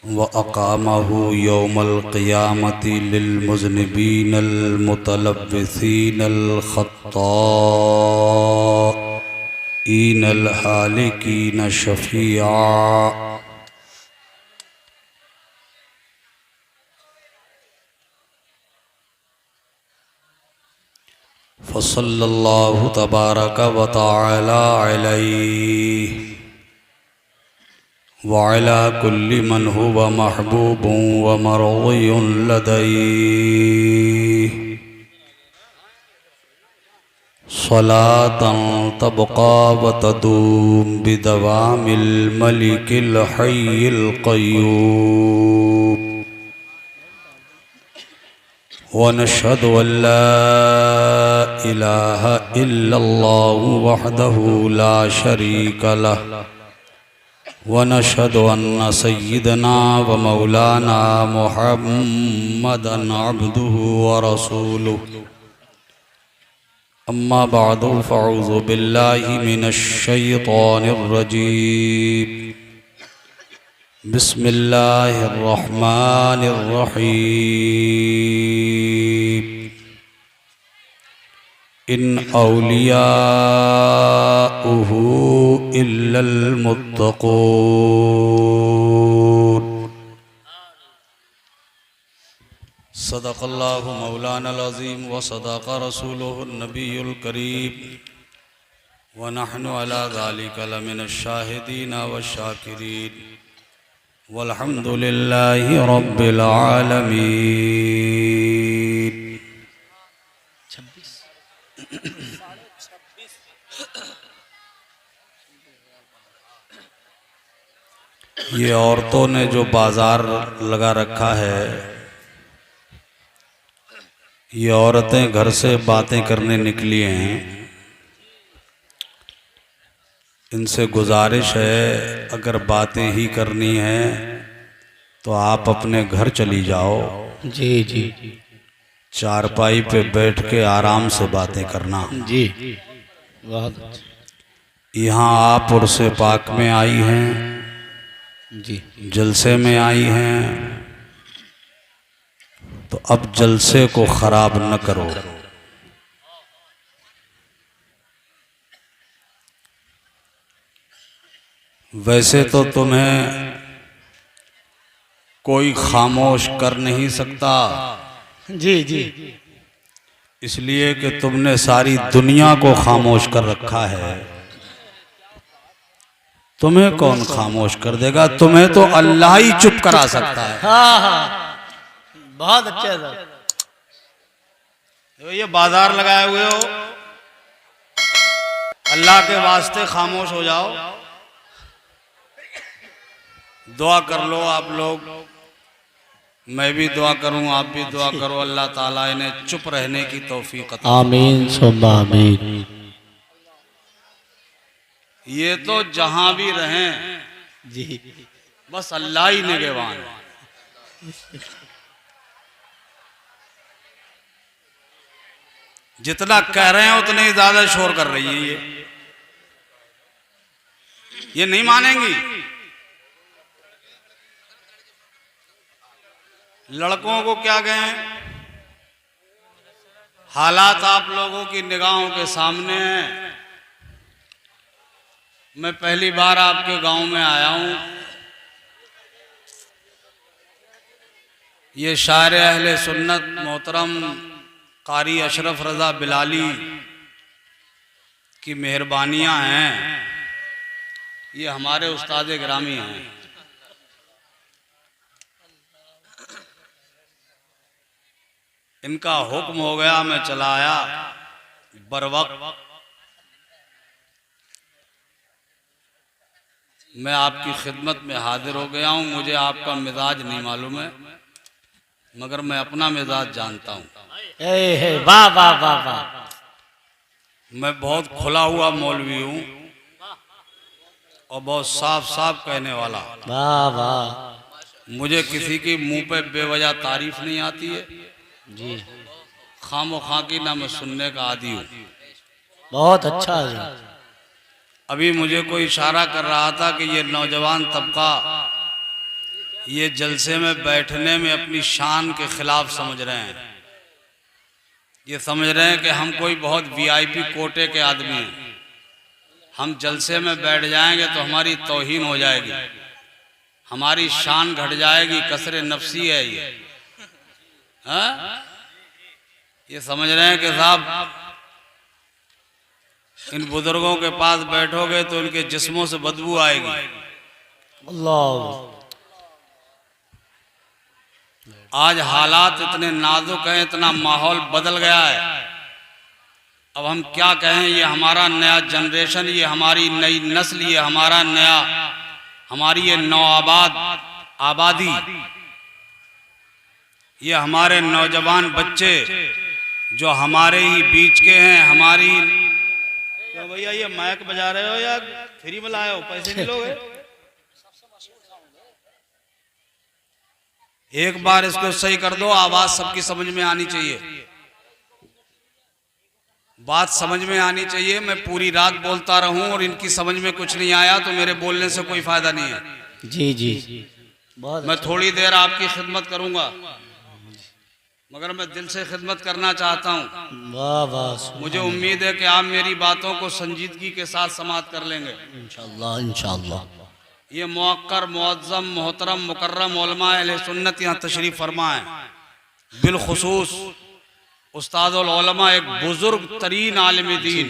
व अक़ामहु यौमल क़ियामति लिलमुज़निबीनल मुतलव्विसीनल ख़त्ताईनल हालिकीन शफ़ीआ। फ़सल्लल्लाहु तबारक व तआला अलैहि व अला कुल्ली मन हुवा महबूबुन व मरज़ियुन लदैहि सलातन तबक़ा व तदूम बिदवामिल मलिकिल हय्यिल क़य्यूम। व नशहदु अल्ला इलाहा इल्लल्लाहु वहदहु ला शरीका लहु व नशहदु अन्न सय्यिदना व मौलाना मुहम्मदन अब्दुहु व रसूलुहु। अम्मा बअदु फ़अऊज़ु बिल्लाहि मिनश शैतानिर रजीम। बिस्मिल्लाहिर रहमानिर रहीम। इन औलियाउहु इल्लल मुत्तक़ून। सदक़ल्लाहु मौलानल अज़ीम व सदक़ रसूलुहुन नबियुल करीम व नहनु अला ज़ालिका लमिनश शाहिदीन व शाकिरीन वल्हम्दुलिल्लाहि रब्बिल आलमीन। ये औरतों ने जो बाजार लगा रखा है, ये औरतें घर से बातें करने निकली हैं। इनसे गुजारिश है, अगर बातें ही करनी है तो आप अपने घर चली जाओ। जी जी चारपाई पे बैठ के आराम से बातें करना। जी बहुत यहाँ आप उर्से पाक में आई हैं, जी जलसे में आई हैं, तो अब जलसे को खराब न करो। वैसे तो तुम्हें कोई खामोश कर नहीं सकता, जी जी इसलिए कि तुमने सारी दुनिया को खामोश कर रखा है। तुम्हें कौन खामोश कर देगा? तुम्हें तो अल्लाह ही चुप करा सकता है। हाँ हाँ बहुत अच्छे सर। ये बाजार लगाए हुए हो, अल्लाह के वास्ते खामोश हो जाओ। दुआ कर लो आप लोग, मैं भी दुआ करूं, आप भी दुआ करो, अल्लाह ताला इन्हें चुप रहने की तौफीक अता फरमाए। आमीन सुम्मा आमीन। ये तो जहां भी रहें जी बस अल्लाह ही निगहबान है। जितना कह रहे हैं उतने ही ज्यादा शोर कर रही है ये नहीं मानेंगी। लड़कों को क्या कहें, हालात आप लोगों की निगाहों के सामने हैं। मैं पहली बार आपके गांव में आया हूं। ये शायर अहले सुन्नत मोहतरम कारी अशरफ रज़ा बिलाली की मेहरबानियां हैं। ये हमारे उस्ताद गिरामी हैं। इनका हुक्म हो गया, मैं चला आया बरवक्त। मैं आपकी खिदमत में हाजिर हो गया हूं। मुझे आपका मिजाज नहीं मालूम है, मगर मैं अपना मिजाज जानता हूं। वाह वाह वाह वाह। मैं बहुत खुला हुआ मौलवी हूं और बहुत साफ साफ कहने वाला। वाह वाह मुझे किसी की मुंह पे बेवजह तारीफ नहीं आती है जी। खामो खां की ना मैं सुनने का आदी हूँ। बहुत अच्छा है। अभी मुझे कोई इशारा कर रहा था कि ये नौजवान तबका ये जलसे में बैठने में अपनी शान के खिलाफ समझ रहे हैं। ये समझ रहे हैं कि हम कोई बहुत वीआईपी कोटे के आदमी हैं, हम जलसे में बैठ जाएंगे तो हमारी तौहीन हो जाएगी, हमारी शान घट जाएगी, कसरे नफसी है ये। हाँ? ये समझ रहे हैं कि साहब इन बुजुर्गों के पास बैठोगे तो इनके जिस्मों से बदबू आएगी। अल्लाह। आज हालात इतने नाजुक हैं, इतना माहौल बदल गया है। अब हम क्या कहें, ये हमारा नया जनरेशन, ये हमारी नई नस्ल, ये हमारा नया, हमारी ये आबादी, ये हमारे नौजवान बच्चे जो हमारे ही बीच के हैं, हमारी। तो भैया ये माइक बजा रहे हो या फ्री में लाए हो, पैसे मिलोगे? एक बार इसको सही कर दो, आवाज सबकी समझ में आनी चाहिए, बात समझ में आनी चाहिए। मैं पूरी रात बोलता रहूं और इनकी समझ में कुछ नहीं आया तो मेरे बोलने से कोई फायदा नहीं है। जी जी मैं थोड़ी देर आपकी खिदमत करूंगा, मगर मैं दिल से खिदमत करना चाहता हूं। वाह वाह। मुझे उम्मीद है कि आप मेरी बातों को संजीदगी के साथ समाप्त कर लेंगे इंशाअल्लाह इंशाअल्लाह। ये मुअक्कर मुअज़्ज़म मोहतरम मुकर्रम उलमा अहले सुन्नत यहाँ तशरीफ़ फरमा है। बिलखुसूस उस्तादुल उलमा एक बुजुर्ग तरीन आलिम दीन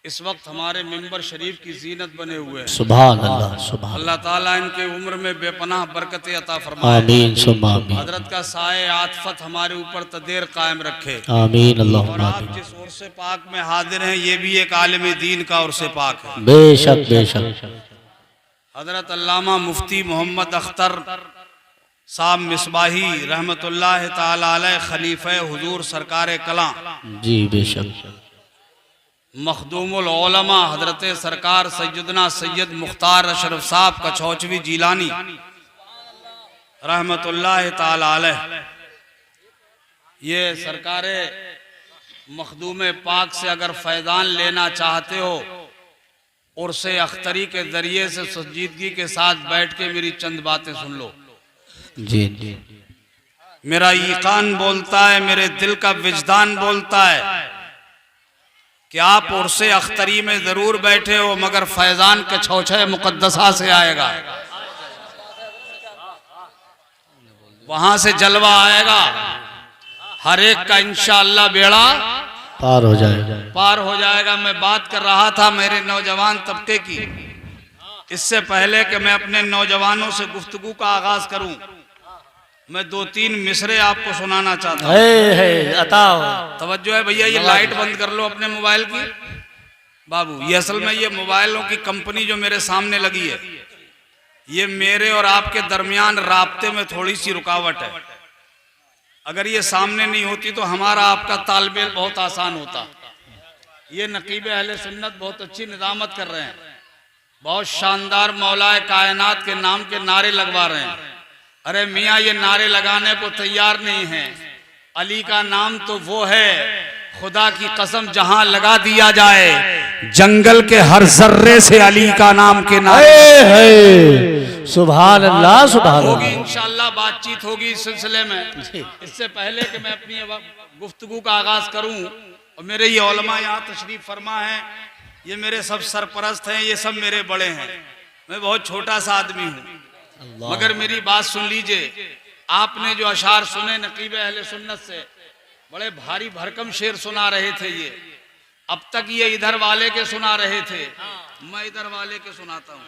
इस वक्त हमारे मिंबर शरीफ की जीनत बने हुए हैं। सुभान अल्लाह सुभान। अल्लाह ताला इनके उम्र में बेपनाह बरकत अता फरमाए। आमीन सुम्मा आमीन। हजरत का साए आतफत हमारे ऊपर तदेर कायम रखे। आमीन अल्लाह। और आप जिस उर्स पाक में हाजिर हैं ये भी एक आलिम दीन का उर्स पाक है। बेशक बेशक। हजरत अल्लामा मुफ्ती मोहम्मद अख्तर साहब मिसबाही रहमतुल्लाह ताला अलैह खलीफे हुजूर सरकार कलां जी बेशक। मखदूमुल उलमा हजरत सरकार सैयदना सैयद मुख्तार अशरफ साहब कछौचवी जीलानी रहमतुल्लाह ताला अलैह, ये सरकार मखदूम पाक से अगर फैज़ान लेना चाहते हो उर्से अख्तरी के जरिए से संजीदगी के साथ बैठ के मेरी चंद बातें सुन लो। जी जी। मेरा ईकान बोलता है, मेरे दिल का विजदान बोलता है कि आप उर्से अख्तरी में जरूर बैठे हो मगर फैजान के छौछे मुकद्दसा से आएगा, वहां से जलवा आएगा, हर एक का इंशाअल्लाह बेड़ा पार हो जाएगा पार हो जाएगा। मैं बात कर रहा था मेरे नौजवान तबके की। इससे पहले कि मैं अपने नौजवानों से गुफ्तगू का आगाज करूं, मैं 2-3 मिसरे आपको सुनाना चाहता हूं। तवज्जो है भैया, ये लाइट बंद कर लो अपने मोबाइल की बाबू। ये असल में ये मोबाइलों की कंपनी जो मेरे सामने लगी है, ये मेरे और आपके दरमियान राब्ते में थोड़ी सी रुकावट है। अगर ये सामने नहीं होती तो हमारा आपका तालमेल बहुत आसान होता। ये नकीब अहले सुन्नत बहुत अच्छी निजामत कर रहे हैं, बहुत शानदार मौलाए कायनात के नाम के नारे लगवा रहे हैं। अरे मियाँ ये नारे लगाने को तैयार नहीं है। अली का नाम तो वो है, खुदा की कसम जहां लगा दिया जाए जंगल के हर जर्रे से अली का नाम के नारे है। सुभान अल्लाह सुभान होगी। अल्लाह। इंशाअल्लाह बातचीत होगी इस सिलसिले में। इससे पहले कि मैं अपनी गुफ्तगू का आगाज करूं, और मेरे ये उलमा यहाँ तशरीफ फरमा है, ये मेरे सब सरपरस्त हैं, ये सब मेरे बड़े हैं, मैं बहुत छोटा सा आदमी हूँ। मगर मेरी बात सुन लीजिए। आपने जो अशार सुने नकीब अहले सुन्नत से, बड़े भारी भरकम शेर सुना रहे थे ये। अब तक ये इधर वाले के सुना रहे थे, मैं इधर वाले के सुनाता हूँ।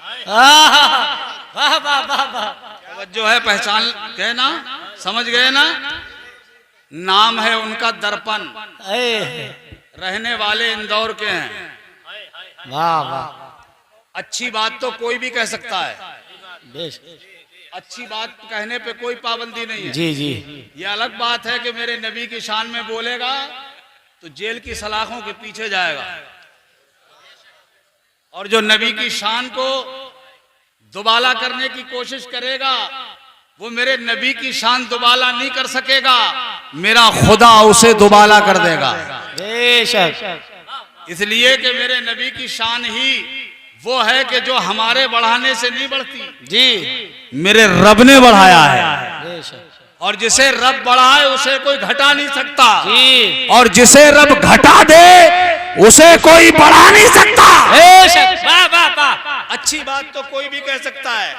जो है पहचान गए ना, समझ गए ना? नाम है उनका दर्पण, रहने वाले इंदौर के हैं। वाह वाह। अच्छी बात तो कोई भी कह सकता है, बेशक। अच्छी बात कहने पे कोई पाबंदी नहीं है। जी जी। ये अलग बात है कि मेरे नबी की शान में बोलेगा तो जेल की सलाखों के पीछे जाएगा, और जो नबी की शान को दुबाला करने की कोशिश करेगा वो मेरे नबी की शान दुबाला नहीं कर सकेगा, मेरा खुदा उसे दुबाला कर देगा। बेशक। इसलिए कि मेरे नबी की शान ही वो है कि जो हमारे बढ़ाने से नहीं बढ़ती। जी। मेरे रब ने बढ़ाया है, बेशक और जिसे रब बढ़ाए उसे कोई घटा नहीं सकता, जी और जिसे रब घटा दे उसे कोई बढ़ा नहीं सकता। बेशक वाह वाह वाह अच्छी बात तो कोई भी कह सकता है,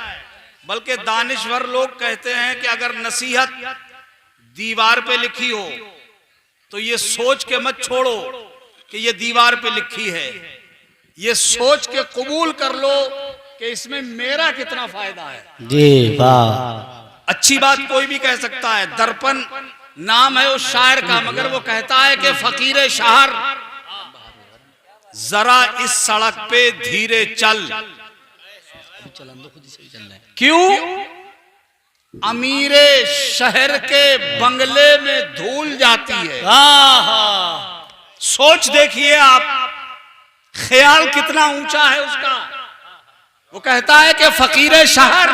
बल्कि दानिश्वर लोग कहते हैं कि अगर नसीहत दीवार पे लिखी हो तो ये सोच के मत छोड़ो कि ये दीवार पे लिखी है, ये सोच के कबूल कर लो कि इसमें मेरा कितना फायदा है। जी वाह अच्छी बात कोई भी कह सकता है। दर्पण नाम है उस शायर का, मगर वो कहता है कि फकीर शहर जरा इस सड़क पे धीरे चल। क्यों? अमीरे शहर के बंगले में धूल जाती है। सोच देखिए आप, ख्याल कितना ऊंचा है उसका। वो कहता है कि फकीर शहर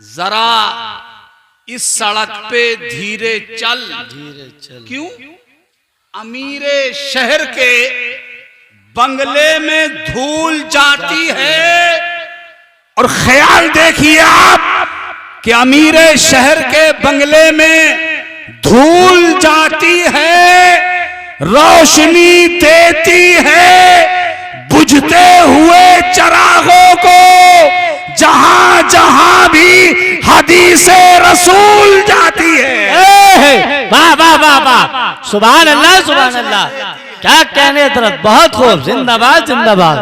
जरा इस सड़क पे धीरे चल। धीरे चल। क्यों? अमीरे शहर के बंगले में धूल जाती है। और ख्याल देखिए आप कि अमीरे शहर के बंगले में धूल जाती है, रोशनी देती है बुझते हुए चरागों को, जहां जहां भी हदीसे रसूल जाती है। वाह वाह वाह वाह, सुभान अल्लाह सुभान अल्लाह, क्या कहने तरफ, बहुत खूब, जिंदाबाद जिंदाबाद,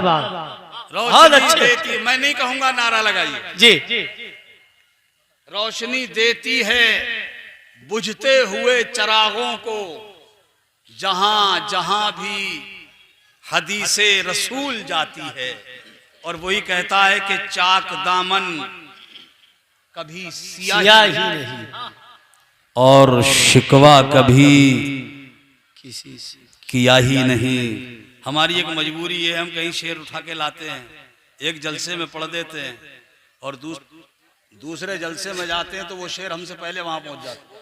बहुत अच्छे। देती, मैं नहीं कहूंगा नारा लगाइए जी। रोशनी देती है बुझते हुए चरागों को, जहां जहां भी हदीसे रसूल जाती है। और वही कहता है कि चाक दामन कभी सिया ही नहीं, और शिकवा कभी किसी से किया ही नहीं। हमारी एक मजबूरी है, हम कहीं शेर उठा के लाते हैं, एक जलसे में पढ़ देते हैं, और दूसरे जलसे में जाते हैं तो वो शेर हमसे पहले वहां पहुंच जाते हैं।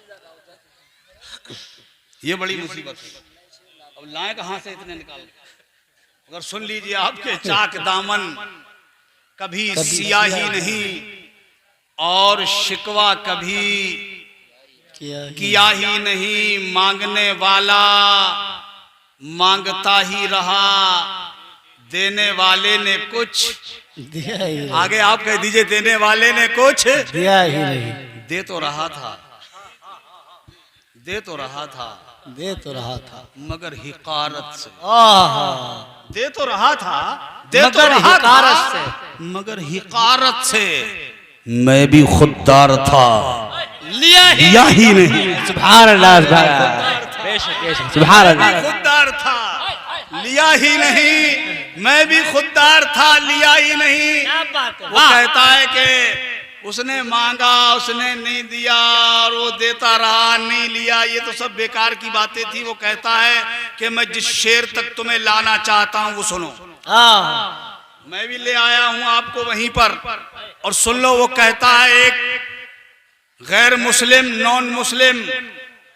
ये बड़ी मुसीबत है। अब लाए कहां से इतने निकाल? अगर सुन लीजिए आपके चाक दामन कभी सियाही नहीं, और शिकवा कभी किया ही नहीं। मांगने वाला मांगता ही रहा, देने वाले ने कुछ दिया ही नहीं। आगे आप कह दीजिए, देने वाले ने कुछ दिया ही नहीं। दे तो रहा था, दे तो रहा था, दे तो रहा था मगर हिकारत से। दे तो रहा था, दे तो मगर रहा हिकारत था, से। मगर हिकारत से। मैं भी खुददार था, लिया ही नहीं। सुभान अल्लाह सुभान अल्लाह, बेशक बेशक, सुभान मैं भी अल्लाह। खुददार था, लिया ही नहीं। मैं भी खुददार था, लिया ही नहीं। क्या बात है, वो कहता है कि उसने मांगा, उसने नहीं दिया, और वो देता रहा, नहीं लिया। ये तो सब बेकार की बातें थी। वो कहता है कि मैं जिस शेर तक तुम्हें लाना चाहता हूं वो सुनो। मैं भी ले आया हूं आपको वहीं पर, और सुन लो। वो कहता है एक गैर मुस्लिम, नॉन मुस्लिम,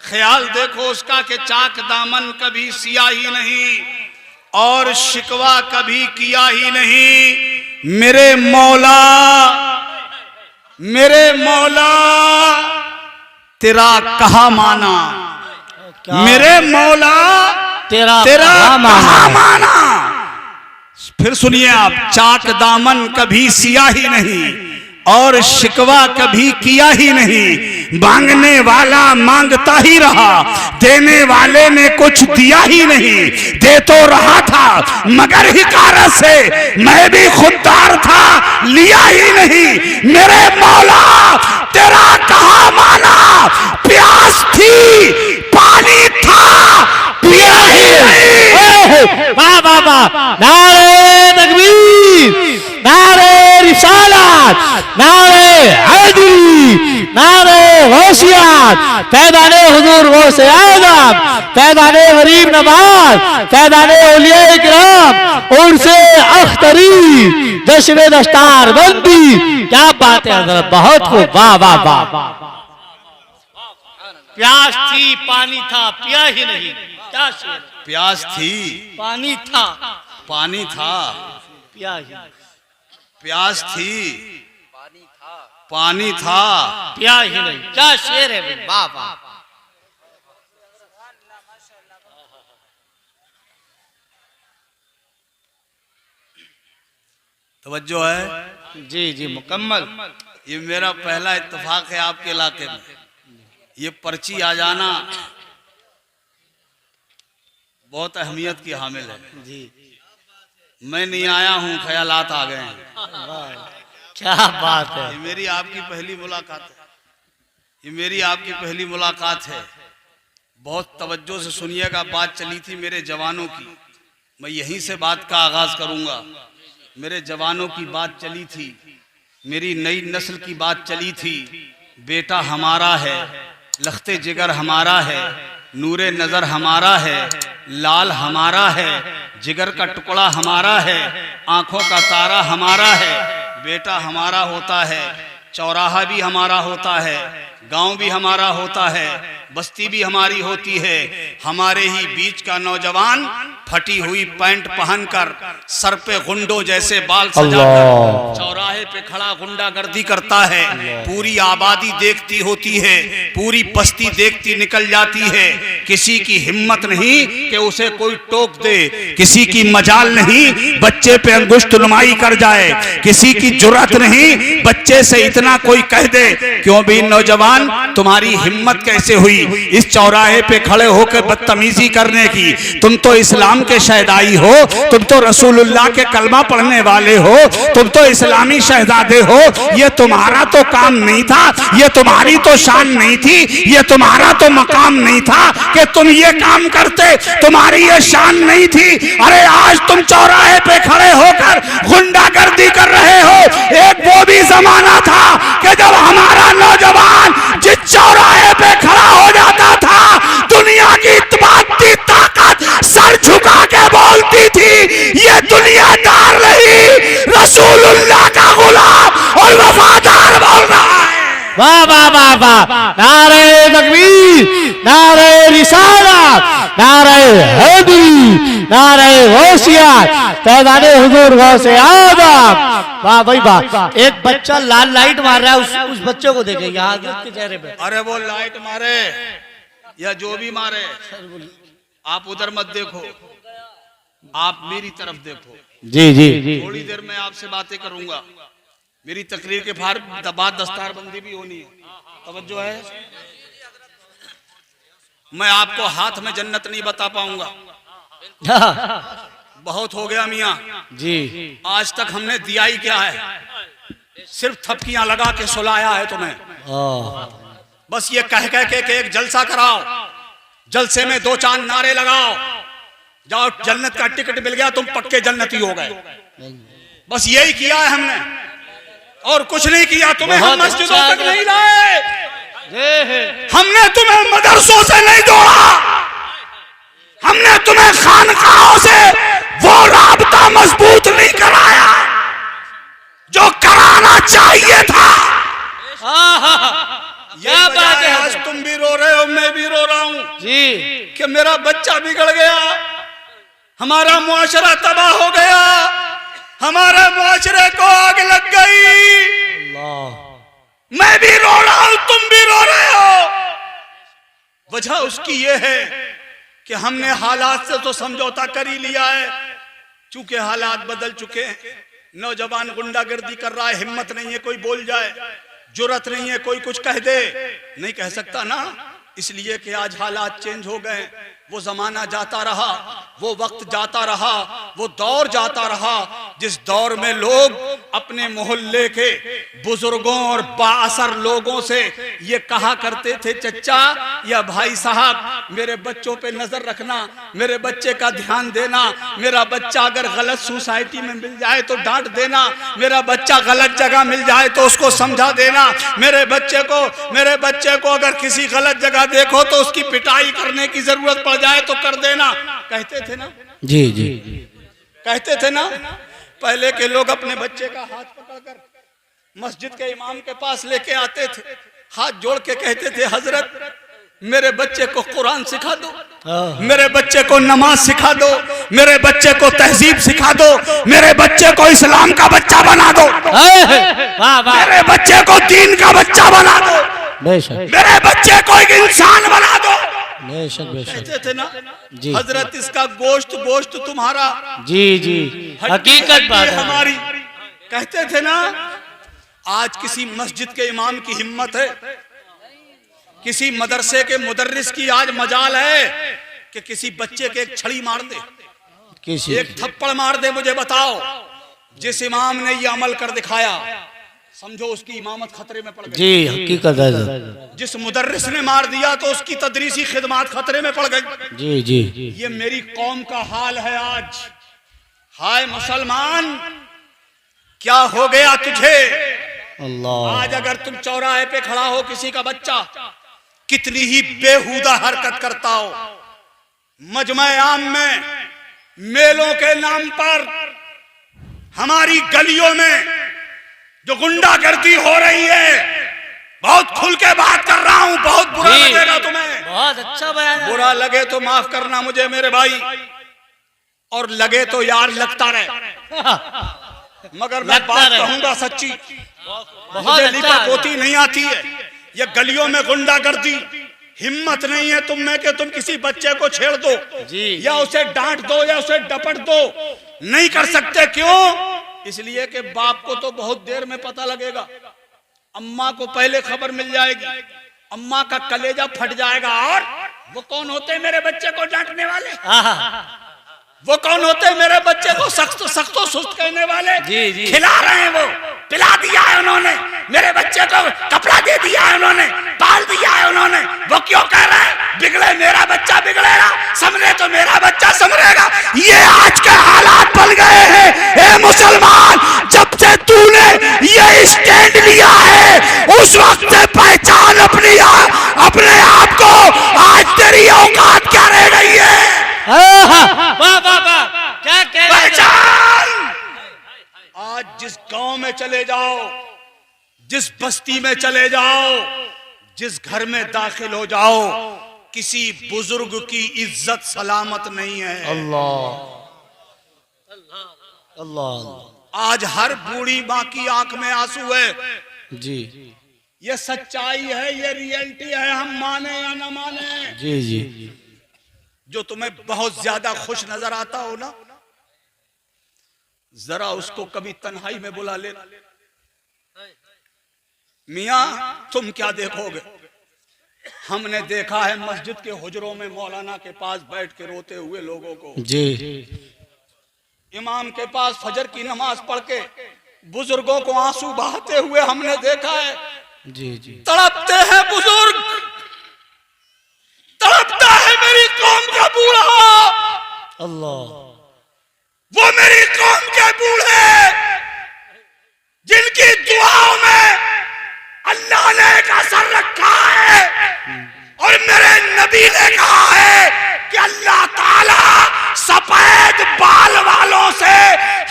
ख्याल देखो उसका कि चाक दामन कभी सिया ही नहीं, और शिकवा कभी किया ही नहीं। मेरे मौला तेरा कहा माना, मेरे मौला तेरा कहा माना। फिर सुनिए आप, चाक दामन कभी सिया ही नहीं, और शिकवा कभी किया ही नहीं। मांगने वाला मांगता ही रहा, देने वाले ने कुछ दिया ही नहीं। दे तो रहा था, मगर हिकारत से। मैं भी खुददार था, लिया ही नहीं। मेरे मौला तेरा कहा माना। प्यास थी, पानी था, पिया ही नहीं। वाह वाह वाह, नारे तकबीर, नारे रिसालत, नारे हैदरी, नारे गौसियत, पैदाने हुजूर गौसे आज़म, पैदाने गरीब नवाज, पैदाने औलिया किराम, उनसे अख्तरी, जश्न दस्तार बंदी। क्या बात है हज़रत, बहुत खूब, वाह वाह वाह। प्यास थी, पानी था, पिया ही नहीं। क्या शेर, प्यास थी, पानी था, पानी था, पिया ही। प्यास थी, पानी था पिया ही नहीं। क्या शेर है भाई, वाह वाह। तवज्जो है जी जी मुकम्मल। ये मेरा पहला इत्तेफाक है आपके इलाके में। ये पर्ची आ जाना बहुत अहमियत की हामिल है जी। मैं नहीं आया हूँ, ख्यालात आ गए हैं। क्या बात है। ये मेरी आपकी पहली मुलाकात है, ये मेरी आपकी पहली मुलाकात है। बहुत तवज्जो से सुनिएगा। बात चली थी मेरे जवानों की, मैं यहीं से बात का आगाज करूंगा। मेरे जवानों की बात चली थी, मेरी नई नस्ल की बात चली थी। बेटा हमारा है, लख्ते जिगर हमारा है, नूरे नज़र हमारा है, लाल हमारा है, जिगर का टुकड़ा हमारा है, आंखों का तारा हमारा है। बेटा हमारा होता है, चौराहा भी हमारा होता है, गांव भी हमारा होता है, बस्ती भी हमारी होती है। हमारे ही बीच का नौजवान फटी हुई पैंट पहनकर, सर पे गुंडों जैसे बाल सजाकर चौराहे पे खड़ा गुंडागर्दी करता है। पूरी आबादी देखती होती है, पूरी बस्ती देखती निकल जाती है। किसी की हिम्मत नहीं कि उसे कोई टोक दे, किसी की मजाल नहीं बच्चे पे अंगुष्ठ नुमाई कर जाए, किसी की जुर्रत नहीं बच्चे से इतना कोई कह दे क्यों भी नौजवान तुम्हारी हिम्मत कैसे हुई इस चौराहे पे खड़े होकर बदतमीजी करने की? तुम तो इस्लाम के शहदाई हो, तुम तो रसूलुल्लाह के कलमा पढ़ने वाले हो, तुम तो इस्लामी शहजादे हो। ये तुम्हारा तो काम नहीं था, ये तुम्हारी तो शान नहीं थी, ये तुम्हारा तो मकाम नहीं था कि तुम ये काम करते, तुम्हारी ये शान नहीं थी। अरे आज तुम चौराहे पे खड़े होकर गुंडागर्दी कर रहे हो। एक वो भी जमाना था कि जब हमारा नौजवान जिस चौराहे पे खड़ा हो जाता था, दुनिया की इत्तेफाकी ताकत सर झुका के बोलती थी ये दुनियादार नहीं, रसूलुल्लाह का गुलाम और वफादार बोल रहा है। वाह वाह वाह वाह। नारे तकबीर, नारे रिसालत, नारे हैदरी, नारे गौसियत, पैदाने हुजूर गौसे आदम। वाह भाई वाह। एक बच्चा लाल लाइट मार रहा है, उस बच्चे को देखे यहाँ के चेहरे पे। अरे वो लाइट मारे या जो भी मारे, आप उधर मत देखो, आप मेरी तरफ देखो। जी जी जी। थोड़ी देर में आपसे बातें करूंगा। मेरी तकरीर के बाद दस्तारबंदी भी होनी है। तवज्जो है। मैं आपको हाथ में जन्नत नहीं बता पाऊंगा, बहुत हो गया मियाँ जी। आज तक हमने दिया ही क्या है, सिर्फ थपकियां लगा के सुलाया है तुम्हें। बस ये कह कह के एक जलसा कराओ, जलसे में 2-4 नारे लगाओ, जाओ जन्नत का टिकट मिल गया, तुम पक्के जन्नती हो गए। बस यही किया है हमने और कुछ नहीं किया। तुम्हें हम मस्जिदों तक नहीं लाए, हमने तुम्हें मदरसों से नहीं जोड़ा, हमने तुम्हें खानकाहों से वो राबता मजबूत नहीं कराया जो कराना चाहिए था। क्या बात है। आज तुम भी रो रहे हो, मैं भी रो रहा हूँ जी कि मेरा बच्चा बिगड़ गया, हमारा मुआशरा तबाह हो गया, हमारे मुआशरे को आग लग गई। मैं भी रो रहा हूं, तुम भी रो रहे हो। वजह उसकी ये है कि हमने हालात से तो समझौता कर ही लिया है, चूंकि हालात बदल चुके हैं। नौजवान गुंडागर्दी कर रहा है, हिम्मत नहीं है कोई बोल जाए, जुर्रत नहीं है कोई कुछ कह दे, नहीं कह सकता ना, इसलिए कि आज हालात चेंज हो गए। वो जमाना जाता रहा, वो वक्त जाता रहा, वो दौर जाता रहा जिस दौर में लोग अपने मोहल्ले के बुजुर्गों और बाअसर लोगों से ये कहा करते थे, चचा या भाई साहब मेरे बच्चों पे नजर रखना, मेरे बच्चे का ध्यान देना, मेरा बच्चा अगर गलत सोसाइटी में मिल जाए तो डांट देना, मेरा बच्चा गलत जगह मिल जाए तो उसको समझा देना, मेरे बच्चे को अगर किसी गलत जगह देखो तो उसकी पिटाई करने की जरूरत पड़ जाए तो कर देना। कहते थे ना जी जी, कहते थे ना। पहले के लोग अपने बच्चे का हाथ पकड़कर मस्जिद के इमाम के पास लेके आते थे, हाथ जोड़ के कहते थे, हजरत मेरे बच्चे को कुरान सिखा दो, मेरे बच्चे को नमाज सिखा दो, मेरे बच्चे को तहजीब सिखा दो, मेरे बच्चे को इस्लाम का बच्चा बना दो, वाह वाह, मेरे बच्चे को दीन का बच्चा बना दो, बेशक मेरे बच्चे को एक इंसान बना दो। बेशक बेशक, कहते थे ना जी हजरत इसका गोश्त गोश्त तुम्हारा, जी जी, हकीकत बात है हमारी। कहते थे ना। आज किसी मस्जिद के इमाम की हिम्मत है, किसी मदरसे के मुदर्रिस की आज मजाल है कि किसी बच्चे के एक छड़ी मार दे, किसी एक थप्पड़ मार दे। मुझे बताओ, जिस इमाम ने ये अमल कर दिखाया, समझो उसकी इमामत खतरे में पड़ गई। जी हकीकत है, जिस मुदर्रिस ने मार दिया तो उसकी तदरीसी खिदमत खतरे में पड़ गई। जी जी, ये मेरी कौम का हाल है आज। हाय मुसलमान, क्या हो गया तुझे? अल्लाह, आज अगर तुम चौराहे पे खड़ा हो, किसी का बच्चा कितनी ही बेहुदा हरकत करता हो, मजमे आम में, मेलों के नाम पर, हमारी गलियों में जो गुंडागर्दी हो रही है, बहुत खुल के बात कर रहा हूं, बहुत बुरा लगेगा तुम्हें, बहुत अच्छा बयान है। बुरा लगे तो माफ करना मुझे मेरे भाई, और लगे तो यार लगता रहे, मगर मैं बात कहूंगा सच्ची। मुझे लिपा पोती नहीं आती है। ये गलियों में गुंडागर्दी, हिम्मत नहीं है तुम में कि तुम किसी बच्चे को छेड़ दो या उसे डांट दो या उसे डपट दो। नहीं कर सकते। क्यों? इसलिए कि बाप को तो बहुत देर में पता लगेगा, अम्मा को पहले खबर मिल जाएगी, अम्मा का कलेजा फट जाएगा। और वो कौन होते हैं मेरे बच्चे को डांटने वाले? वो कौन होते हैं मेरे बच्चे को सख्त सख्त सुस्त कहने वाले? जी जी, खिला रहे हैं, वो पिला दिया है उन्होंने, मेरे बच्चे को कपड़ा दे दिया है उन्होंने, पाल दिया है उन्होंने। वो क्यों कह रहे हैं बिगड़े मेरा बच्चा बिगड़ेगा, संभले तो मेरा बच्चा संभलेगा? ये आज के हालात बन गए हैं। ए मुसलमान, जब से तूने ये स्टैंड लिया है उस वक्त से पहचान अपने आप को। आज तेरी औकात क्या रह गई है? क्या कह पहचान। आज जिस गांव में चले जाओ, जिस बस्ती में चले जाओ, जिस घर में दाखिल हो जाओ, किसी बुजुर्ग की इज्जत सलामत नहीं है। अल्लाह अल्लाह, आज हर बूढ़ी माँ की आंख में आंसू है। जी, ये सच्चाई है, ये रियलिटी है, हम माने या न माने। जी जी, जो तुम्हें बहुत ज्यादा खुश नजर आता हो ना, जरा उसको कभी तन्हाई में बुला लेना। मियां तुम क्या देखोगे? हमने देखा है मस्जिद के हुजरों में मौलाना के पास बैठ के रोते हुए लोगों को, जी, इमाम के पास फजर की नमाज पढ़ के बुजुर्गों को आंसू बहाते हुए हमने देखा है। जी जी, तड़पते हैं बुजुर्ग, तड़पता है मेरी कौम का बूढ़ा। अल्लाह, वो मेरी कौम के बूढ़े जिनकी दुआओं में अल्लाह ने एक असर रखा है, और मेरे नबी ने कहा है कि अल्लाह ताला सफेद बाल वालों से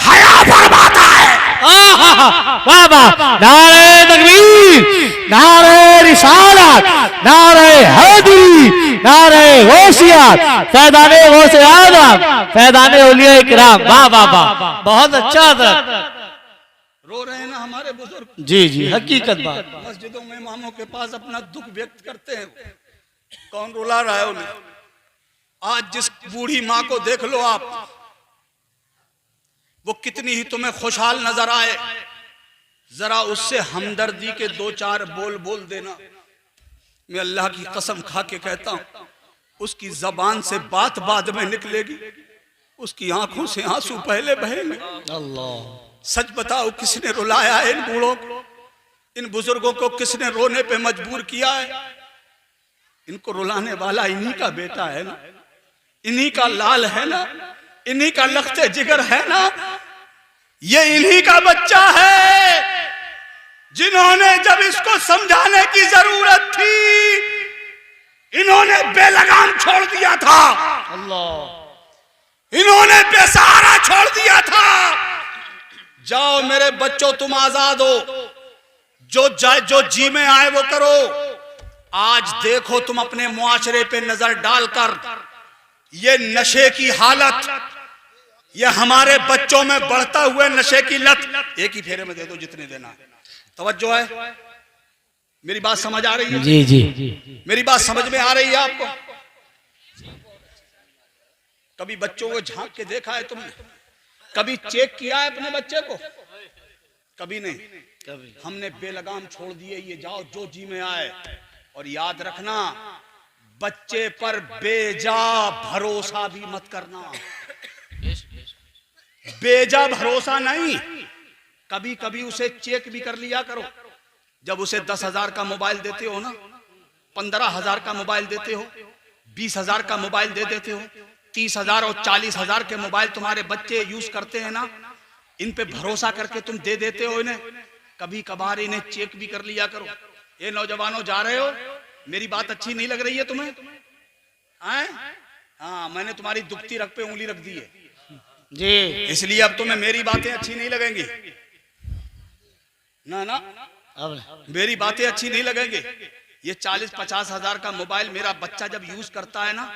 हया फरमाता है। वाह वाह, नारे तकबीर, नारे रिसालत, नारे हैदरी, नारे गौसियत, फैज़ाने गौसे आज़म, फैज़ाने औलिया किराम। वाह वाह वाह, बहुत अच्छा था। रो रहे हैं ना हमारे बुजुर्ग। जी जी, हकीकत बात। मस्जिदों में इमामों के पास अपना दुख व्यक्त करते हैं। कौन रुला रहा है उन्हें? आज जिस बूढ़ी माँ को देख लो आप, वो कितनी ही तुम्हें खुशहाल नजर आए, जरा उससे हमदर्दी के दो चार बोल बोल देना। मैं अल्लाह की कसम खा के कहता हूं, उसकी जबान से बात बाद में निकलेगी, उसकी आंखों से आंसू पहले बहेंगे। अल्लाह, सच बताओ, किसने रुलाया है इन बूढ़ों को? इन बुजुर्गों को किसने रोने पे मजबूर किया है? इनको रुलाने वाला इन्हीं का बेटा है ना, इन्हीं का लाल है ना, इन्हीं का लख्ते जिगर है ना। ये इन्हीं का बच्चा है जिन्होंने जब इसको समझाने की जरूरत थी, इन्होंने बेलगाम छोड़ दिया था। अल्लाह, इन्होंने बेसहारा छोड़ दिया था। जाओ मेरे बच्चों, तुम आजाद हो, जो जी में आए वो करो। आज देखो तुम अपने मुआशरे पे नजर डालकर, ये नशे की हालत, ये हमारे बच्चों में बढ़ता हुए नशे की लत एक ही फेरे में दे दो जितने देना है। तवज्जो है, मेरी बात समझ आ रही है? जी जी, मेरी बात समझ में आ रही है आपको? कभी बच्चों को झांक के देखा है तुमने? कभी चेक किया है अपने बच्चे को? कभी नहीं। कभी हमने बेलगाम छोड़ दिए, ये जाओ जो जी में आए। और याद रखना, बच्चे पर बेजा भरोसा भी मत करना। बेजा भरोसा नहीं, कभी कभी उसे चेक भी कर लिया करो। जब उसे 10,000 का मोबाइल देते हो ना, 15,000 का मोबाइल देते हो, 20,000 का मोबाइल दे देते हो, 30,000 और 40,000 के मोबाइल तुम्हारे बच्चे यूज करते हैं ना, इन पे भरोसा करके तुम दे देते हो इन्हें। कभी कभार इन्हें चेक भी कर लिया करो। ये नौजवानों जा रहे हो, मेरी बात अच्छी नहीं लग रही है तुम्हें? हाँ, मैंने तुम्हारी दुखती रग पे उंगली रख दी है जी, इसलिए अब तुम्हें मेरी बातें अच्छी नहीं लगेंगी ना। ना, अब मेरी बातें अच्छी नहीं लगेंगी। ये 40-50 हजार का मोबाइल मेरा बच्चा जब यूज करता है ना,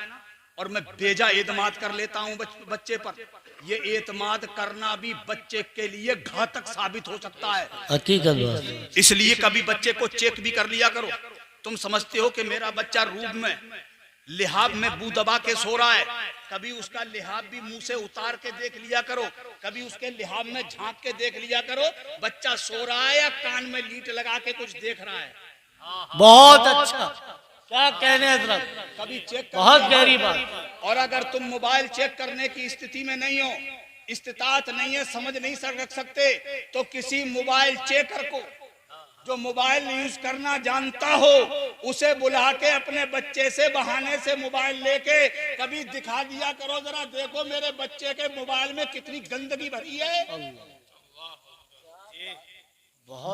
और मैं बेजा एतमाद कर लेता हूँ बच्चे पर, ये एतमाद करना भी बच्चे के लिए घातक साबित हो सकता है। हकीकत बात। इसलिए कभी बच्चे को चेक भी कर लिया करो। तुम समझते हो कि मेरा बच्चा रूम में लिहाब में बू दबा के सो रहा है, कभी उसका लिहाब भी मुंह से उतार के देख लिया करो, कभी उसके लिहाब में झांक के देख लिया करो, बच्चा सो रहा है या कान में लीट लगा के कुछ देख रहा है। बहुत अच्छा, क्या कहने हजरत, कभी चेक कर, बहुत गहरी बात। और अगर तुम मोबाइल चेक करने की स्थिति में नहीं हो, इस्तिताअत नहीं है, समझ नहीं रख सकते, तो किसी मोबाइल चेकर को जो मोबाइल यूज करना जानता हो उसे बुला के अपने बच्चे से बहाने से मोबाइल लेके कभी दिखा दिया करो, जरा देखो मेरे बच्चे के मोबाइल में कितनी गंदगी भरी है।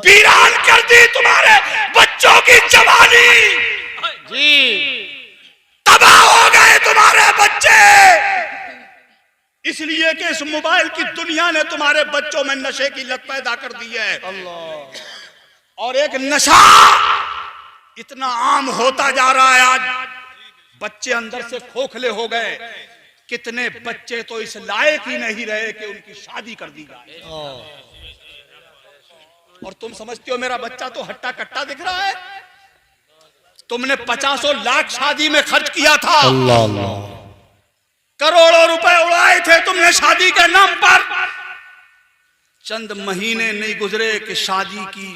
वीरान कर दी तुम्हारे बच्चों की जवानी जी, तबाह हो गए तुम्हारे बच्चे, इसलिए कि इस मोबाइल की दुनिया ने तुम्हारे बच्चों में नशे की लत पैदा कर दी है। अल्लाह। और एक नशा इतना आम होता जा रहा है, आज बच्चे अंदर से खोखले हो गए। कितने बच्चे तो इस लायक ही नहीं रहे कि उनकी शादी कर दी जाए, और तुम समझते हो मेरा बच्चा तो हट्टा कट्टा दिख रहा है। तुमने 50 लाख शादी में खर्च किया था, अल्लाह अल्लाह, करोड़ों रुपए उड़ाए थे तुमने शादी के नाम पर। चंद महीने नहीं गुजरे कि शादी की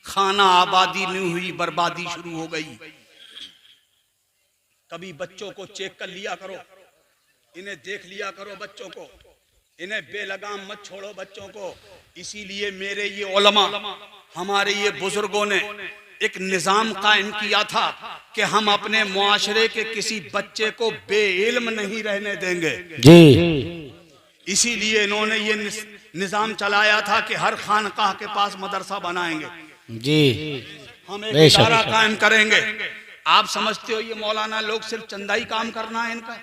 खाना आबादी नहीं हुई, बर्बादी शुरू हो गई। कभी बच्चों को चेक कर लिया करो, इन्हें देख लिया करो बच्चों को, इन्हें बेलगाम मत छोड़ो बच्चों को। इसीलिए मेरे ये उलमा, हमारे ये बुजुर्गों ने एक निजाम कायम किया था कि हम अपने मुआशरे के किसी बच्चे को बेइल्म नहीं रहने देंगे जी। इसीलिए इन्होंने ये निजाम चलाया था कि हर खानकाह के पास मदरसा बनाएंगे जी, हम एक इदारा कायम करेंगे। आप समझते हो ये मौलाना लोग सिर्फ चंदाई काम करना है इनका,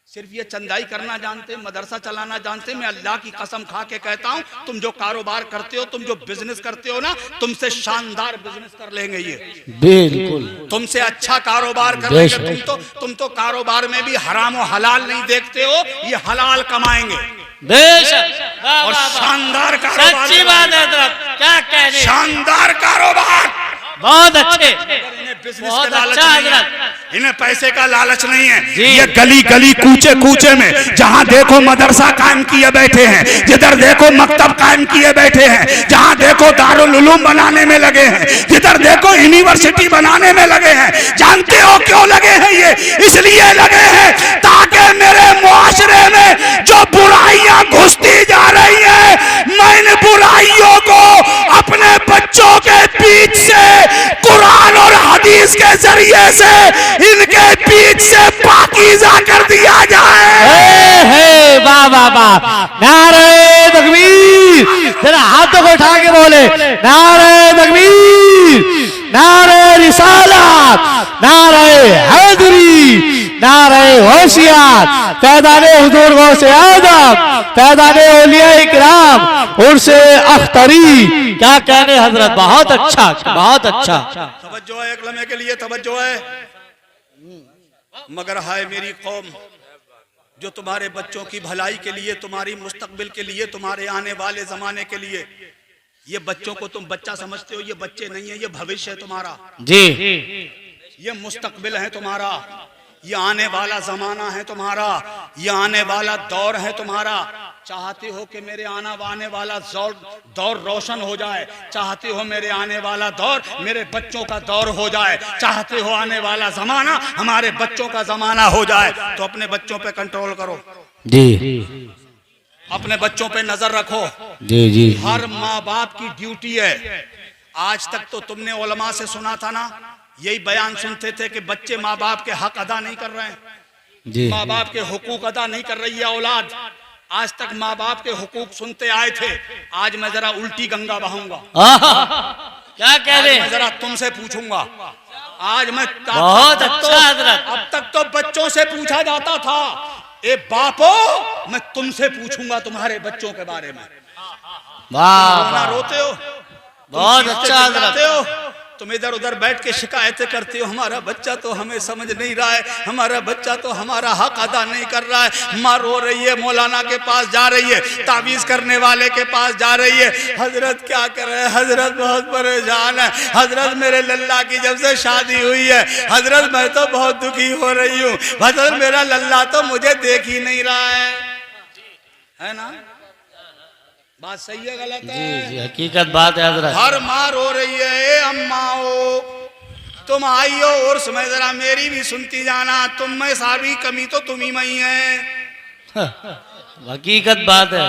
सिर्फ ये चंदाई करना जानते, मदरसा चलाना जानते। मैं अल्लाह की कसम खा के कहता हूँ, तुम जो कारोबार करते हो, तुम जो बिजनेस करते हो ना, तुमसे शानदार बिजनेस कर लेंगे ये, बिल्कुल तुमसे अच्छा कारोबार कर लेंगे। तुम तो कारोबार में भी हराम और हलाल नहीं देखते हो, ये हलाल कमाएंगे और शानदार कारोबार। सच्ची बात है, क्या कहने, शानदार कारोबार, बहुत अच्छे, बहुत अच्छा हजरत। इन्हें पैसे का लालच नहीं है। ये गली गली कूचे कूचे में जहाँ देखो मदरसा कायम किए बैठे हैं, जिधर देखो मकतब कायम किए बैठे हैं, जहाँ देखो दारुल उलूम बनाने में लगे हैं, जिधर देखो यूनिवर्सिटी बनाने में लगे हैं। जानते हो क्यों लगे हैं? ये इसलिए लगे हैं ताकि मेरे मुआशरे में जो बुराइयां घुसती जा रही है, मैं इन बुराइयों को अपने बच्चों के बीच से कुरान और हदीस के जरिए से इनके बीच से पाकीज़ा कर दिया जाए। वाह वाह वाह, नारे तकबीर, जरा हाथों को उठा के बोले नारे तकबीर, नारे रिसालत, नारे हैदरी, नारे होशियार, पैदाने हुजूर गौसे आदम, पैदाने औलिया इकराम, उनसे अख्तरी। क्या कहने हजरत, बहुत अच्छा, बहुत अच्छा। तवज्जो है, एक लम्हे के लिए तवज्जो है। मगर हाय मेरी कौम, जो तुम्हारे बच्चों की भलाई के लिए, तुम्हारी मुस्तकबिल के लिए, तुम्हारे आने वाले जमाने के लिए। ये बच्चों को तुम बच्चा समझते हो, ये बच्चे नहीं है, ये भविष्य है तुम्हारा जी, ये मुस्तकबिल है तुम्हारा, ये आने वाला जमाना है तुम्हारा, ये आने वाला दौर है तुम्हारा। चाहते हो कि मेरे आने वाला दौर रोशन हो जाए, चाहते हो मेरे आने वाला दौर मेरे बच्चों का दौर हो जाए, चाहते हो आने वाला जमाना हमारे बच्चों का जमाना हो जाए, तो अपने बच्चों पे कंट्रोल करो जी, अपने बच्चों पे नजर रखो। जी जी, हर माँ बाप की ड्यूटी है। आज तक तो तुमने उलमा से सुना था ना, यही बयान सुनते थे कि बच्चे माँ बाप के हक अदा नहीं कर रहे हैं, जी, माँ बाप के हुकूक अदा नहीं कर रही है औलाद। आज तक माँ बाप के हुकूक सुनते आए थे, आज मैं जरा उल्टी गंगा बहाऊंगा। क्या कह रहे? मैं जरा तुमसे पूछूंगा आज मैं। बहुत अच्छा हजरत। अब तक तो बच्चों से पूछा जाता था, ए बापो मैं तुमसे पूछूंगा तुम्हारे बच्चों के बारे में। वाह, रोते हो, बहुत अच्छा चिल्लाते हो, तुम इधर उधर बैठ के शिकायतें करते हो, हमारा बच्चा तो हमें समझ नहीं रहा है, हमारा बच्चा तो हमारा हक अदा नहीं कर रहा है। माँ रो रही है, मौलाना के पास जा रही है, तावीज करने वाले के पास जा रही है, हजरत क्या कर रहे हैं, हजरत बहुत परेशान है, हजरत मेरे लल्ला की जब से शादी हुई है, हजरत मैं तो बहुत दुखी हो रही हूँ, हजरत मेरा लल्ला तो मुझे देख ही नहीं रहा है ना? बात सही है गलत है? जी जी, हकीकत बात है हजरत। हर माँ रो रही है, ए अम्माओ तुम आई हो और समय जरा मेरी भी सुनती जाना, तुम में सारी कमी तो तुम ही में ही है। हकीकत बात है,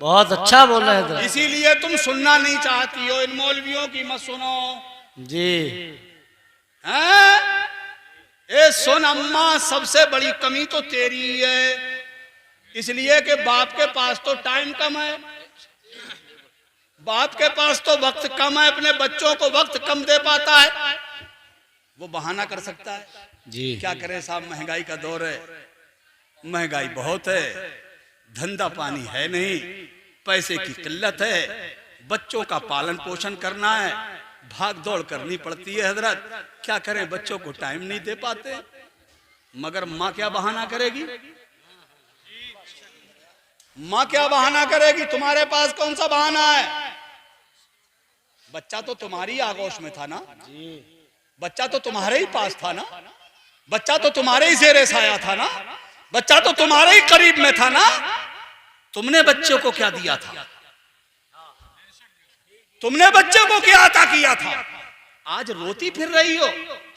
बहुत अच्छा बोल रहे हैं हजरत। इसीलिए तुम सुनना नहीं चाहती हो, इन मौलवियों की मत सुनो जी, हैं? ए सुन अम्मा, सबसे बड़ी कमी तो तेरी ही है, इसलिए कि बाप के पास तो टाइम कम है, बाप के पास तो वक्त कम है, अपने बच्चों को वक्त कम दे पाता है, वो बहाना कर सकता है। जी, क्या करें साहब, महंगाई का दौर है, महंगाई बहुत है, धंधा पानी है नहीं, पैसे की किल्लत है, बच्चों का पालन पोषण करना है, भाग दौड़ करनी पड़ती है हजरत। क्या करें, बच्चों को टाइम नहीं दे पाते, मगर माँ क्या बहाना करेगी, माँ क्या बहाना करेगी? तुम्हारे पास कौन सा बहाना है? बच्चा तो तुम्हारी आगोश में था ना, बच्चा तो तुम्हारे ही पास था ना, बच्चा तो तुम्हारे ही ज़ेरे साया था ना, बच्चा तो तुम्हारे ही करीब में था ना। तुमने बच्चे को क्या दिया था, तुमने बच्चे को क्या अता किया था? आज रोती फिर रही हो,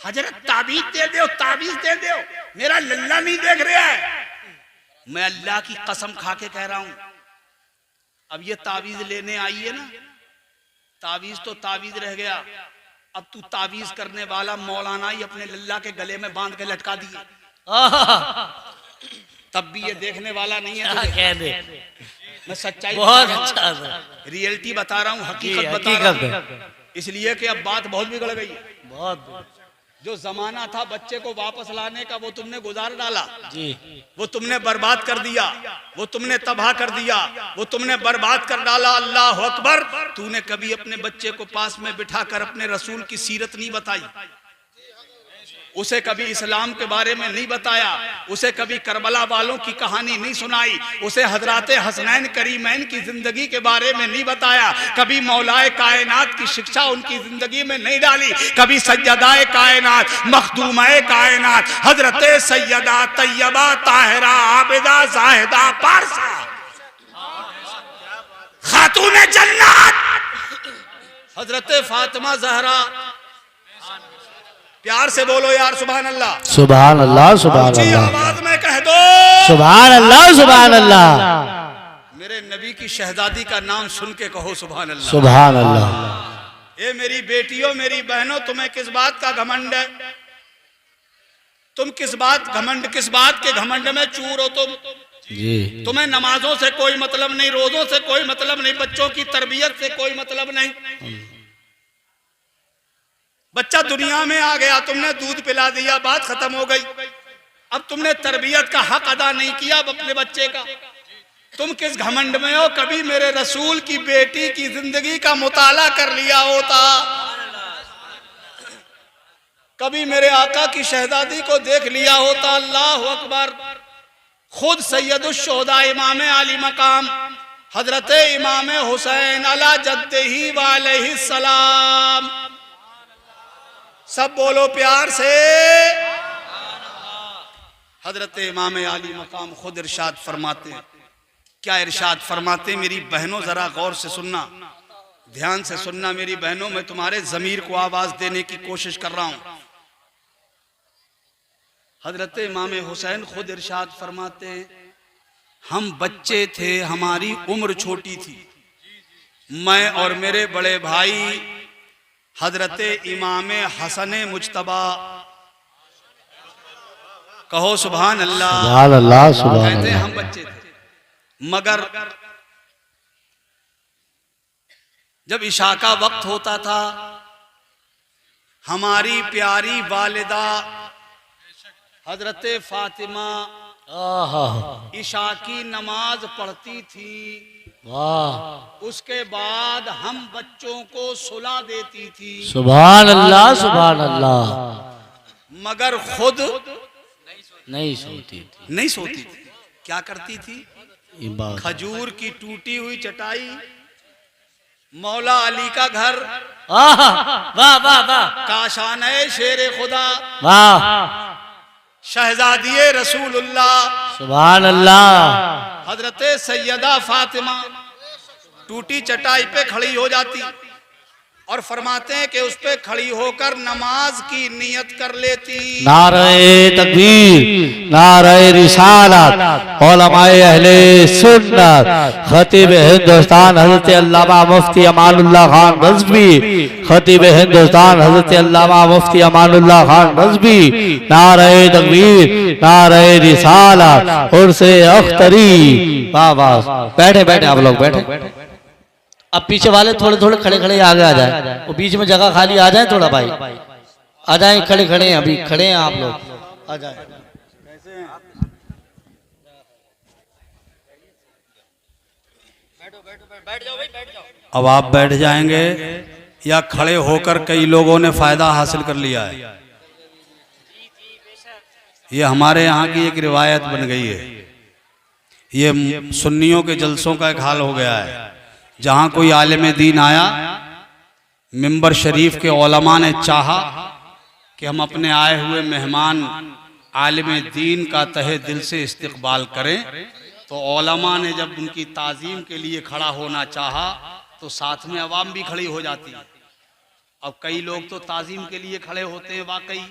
हजरत ताबीज दे दो, ताबीज दे दो, मेरा लल्ला नहीं देख रहा है। मैं अल्लाह की कसम खा के कह रहा हूं, अब ये तावीज लेने आई है ना, तावीज तो तावीज रह गया, अब तू तावीज करने वाला मौलाना ही अपने लल्ला के गले में बांध के लटका दिए, तब भी ये देखने वाला नहीं है। क्या कह दे? मैं सच्चाई बहुत अच्छा, रियलिटी बता रहा हूँ, हकीकत बता रहा हूँ, इसलिए कि अब बात बहुत बिगड़ गई है। बहुत, जो जमाना था बच्चे को वापस लाने का, वो तुमने गुजार डाला जी, वो तुमने बर्बाद कर दिया, वो तुमने तबाह कर दिया, वो तुमने बर्बाद कर डाला। अल्लाह अकबर। तूने कभी अपने बच्चे को पास में बिठाकर अपने रसूल की सीरत नहीं बताई, उसे कभी इस्लाम के बारे में नहीं बताया, उसे कभी करबला वालों की कहानी नहीं सुनाई, उसे हजराते हसनैन करीमैन की जिंदगी के बारे में नहीं बताया, कभी मौलाए कायनात की शिक्षा उनकी जिंदगी में नहीं डाली, कभी सैयदाए कायनात मखदूमाए कायनात हजरते सैयदा तैयबा ताहिरा आबिदा जाहिदा पारसा खातूने जन्नत हजरते फातिमा जहरा। प्यार से बोलो यार सुभान अल्लाह, सुभान अल्लाह, सुभान अल्लाह, आवाज में कह दो सुभान अल्लाह, सुभान अल्लाह। मेरे नबी की शहजादी का नाम सुन के कहो सुभान अल्लाह, सुभान अल्लाह। ए मेरी बेटियों, मेरी बहनों, तुम्हें किस बात का घमंड है? तुम किस बात के घमंड में चूर हो तुम? जी, तुम्हें नमाजों से कोई मतलब नहीं, रोजों से कोई मतलब नहीं, बच्चों की तरबियत से कोई मतलब नहीं। बच्चा दुनिया में आ गया, तुमने दूध पिला दिया, बात खत्म हो गई। अब तुमने तरबियत का हक अदा नहीं किया अब अपने बच्चे का। तुम किस घमंड में हो? कभी मेरे रसूल की बेटी की जिंदगी का मुताला कर लिया होता, कभी मेरे आका की शहजादी को देख लिया होता। अल्लाह अकबर। खुद सैयदुश्शोहदा इमाम आली मकाम हजरत इमाम हुसैन अला जद्दही वालैहिस्सलाम, सब बोलो प्यार से, हजरत इमाम आली मकाम खुद इरशाद फरमाते हैं। क्या इरशाद फरमाते? मेरी बहनों जरा गौर से सुनना, ध्यान से सुनना मेरी बहनों, मैं तुम्हारे जमीर को आवाज देने की कोशिश कर रहा हूं। हजरत इमाम हुसैन खुद इरशाद फरमाते हैं, हम बच्चे थे, हमारी उम्र छोटी थी, मैं और मेरे बड़े भाई हजरत इमाम हसन मुज्तबा, कहो सुभान अल्लाह, सुभान अल्लाह, सुभान कहते अल्लाह। हम बच्चे थे, मगर जब इशा का वक्त होता था, हमारी प्यारी वालिदा हजरत फातिमा आहा, इशा की नमाज पढ़ती थी, वाह, उसके बाद हम बच्चों को सुला देती थी, सुभान अल्लाह, सुभान अल्लाह। मगर खुद नहीं सोती थी, नहीं सोती थी। क्या करती थी? इबादत। खजूर की टूटी हुई चटाई, मौला अली का घर, आहा, वाह वाह वाह काशाने शेर खुदा, वाह, शहजादिये रसूलुल्लाह सुभान अल्लाह। हजरत सैयदा फातिमा टूटी चटाई पे खड़ी हो जाती और फरमाते हैं कि उस पे खड़ी होकर नमाज की नियत कर लेती। नारे तकबीर, नारे रिसालत, उलमाए अहले सुन्नत, खतीब हिंदुस्तान हजरत अल्लामा मुफ्ती अमानुल्लाह खान रज़वी, खतीब हिंदुस्तान हजरत अल्लामा मुफ्ती अमानुल्लाह खान रज़वी, नारे तकबीर, नारे रिसालत, उर्से अख्तरी। वाह वाह, बैठे बैठे आप लोग बैठे। अब पीछे वाले थोड़े थोड़े खड़े खड़े आगे आ जाए, वो बीच में जगह खाली आ जाए थोड़ा भाई, आ जाए, खड़े खड़े हैं, अभी खड़े हैं आप लोग, आ जाए। अब आप बैठ जाएंगे या खड़े होकर कई लोगों ने फायदा हासिल कर लिया है? ये हमारे यहाँ की एक रिवायत बन गई है। ये सुन्नियों के जलसों का एक हाल हो गया है। जहाँ कोई आलिम दीन आया, मिंबर शरीफ के उलमा ने चाहा कि हम अपने आए हुए मेहमान आलिम दीन का तहे दिल से इस्तकबाल करें, तो उलमा ने जब उनकी ताज़ीम के लिए खड़ा होना चाहा तो साथ में अवाम भी खड़ी हो जाती है। अब कई लोग तो ताज़ीम के लिए खड़े होते हैं वाकई,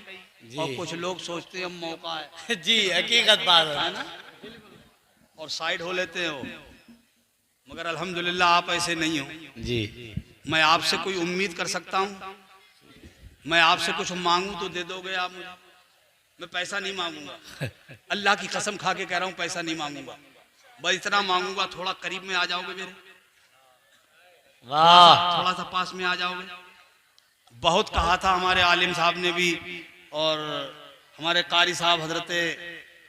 और कुछ लोग सोचते हैं मौका है जी, हकीकत बात है ना, और साइड हो लेते हैं वो। मगर अल्हम्दुलिल्लाह आप ऐसे नहीं हो जी। मैं आपसे कोई उम्मीद कर सकता हूँ? मैं आपसे कुछ मांगूं तो दे दोगे आप मुझे? मैं पैसा नहीं मांगूंगा, अल्लाह की कसम खा के कह रहा हूँ, पैसा नहीं मांगूंगा। बस इतना मांगूंगा, थोड़ा करीब में आ जाओगे मेरे, वाह, थोड़ा सा पास में आ जाओगे। बहुत कहा था हमारे आलिम साहब ने भी, और हमारे कारी साहब हजरत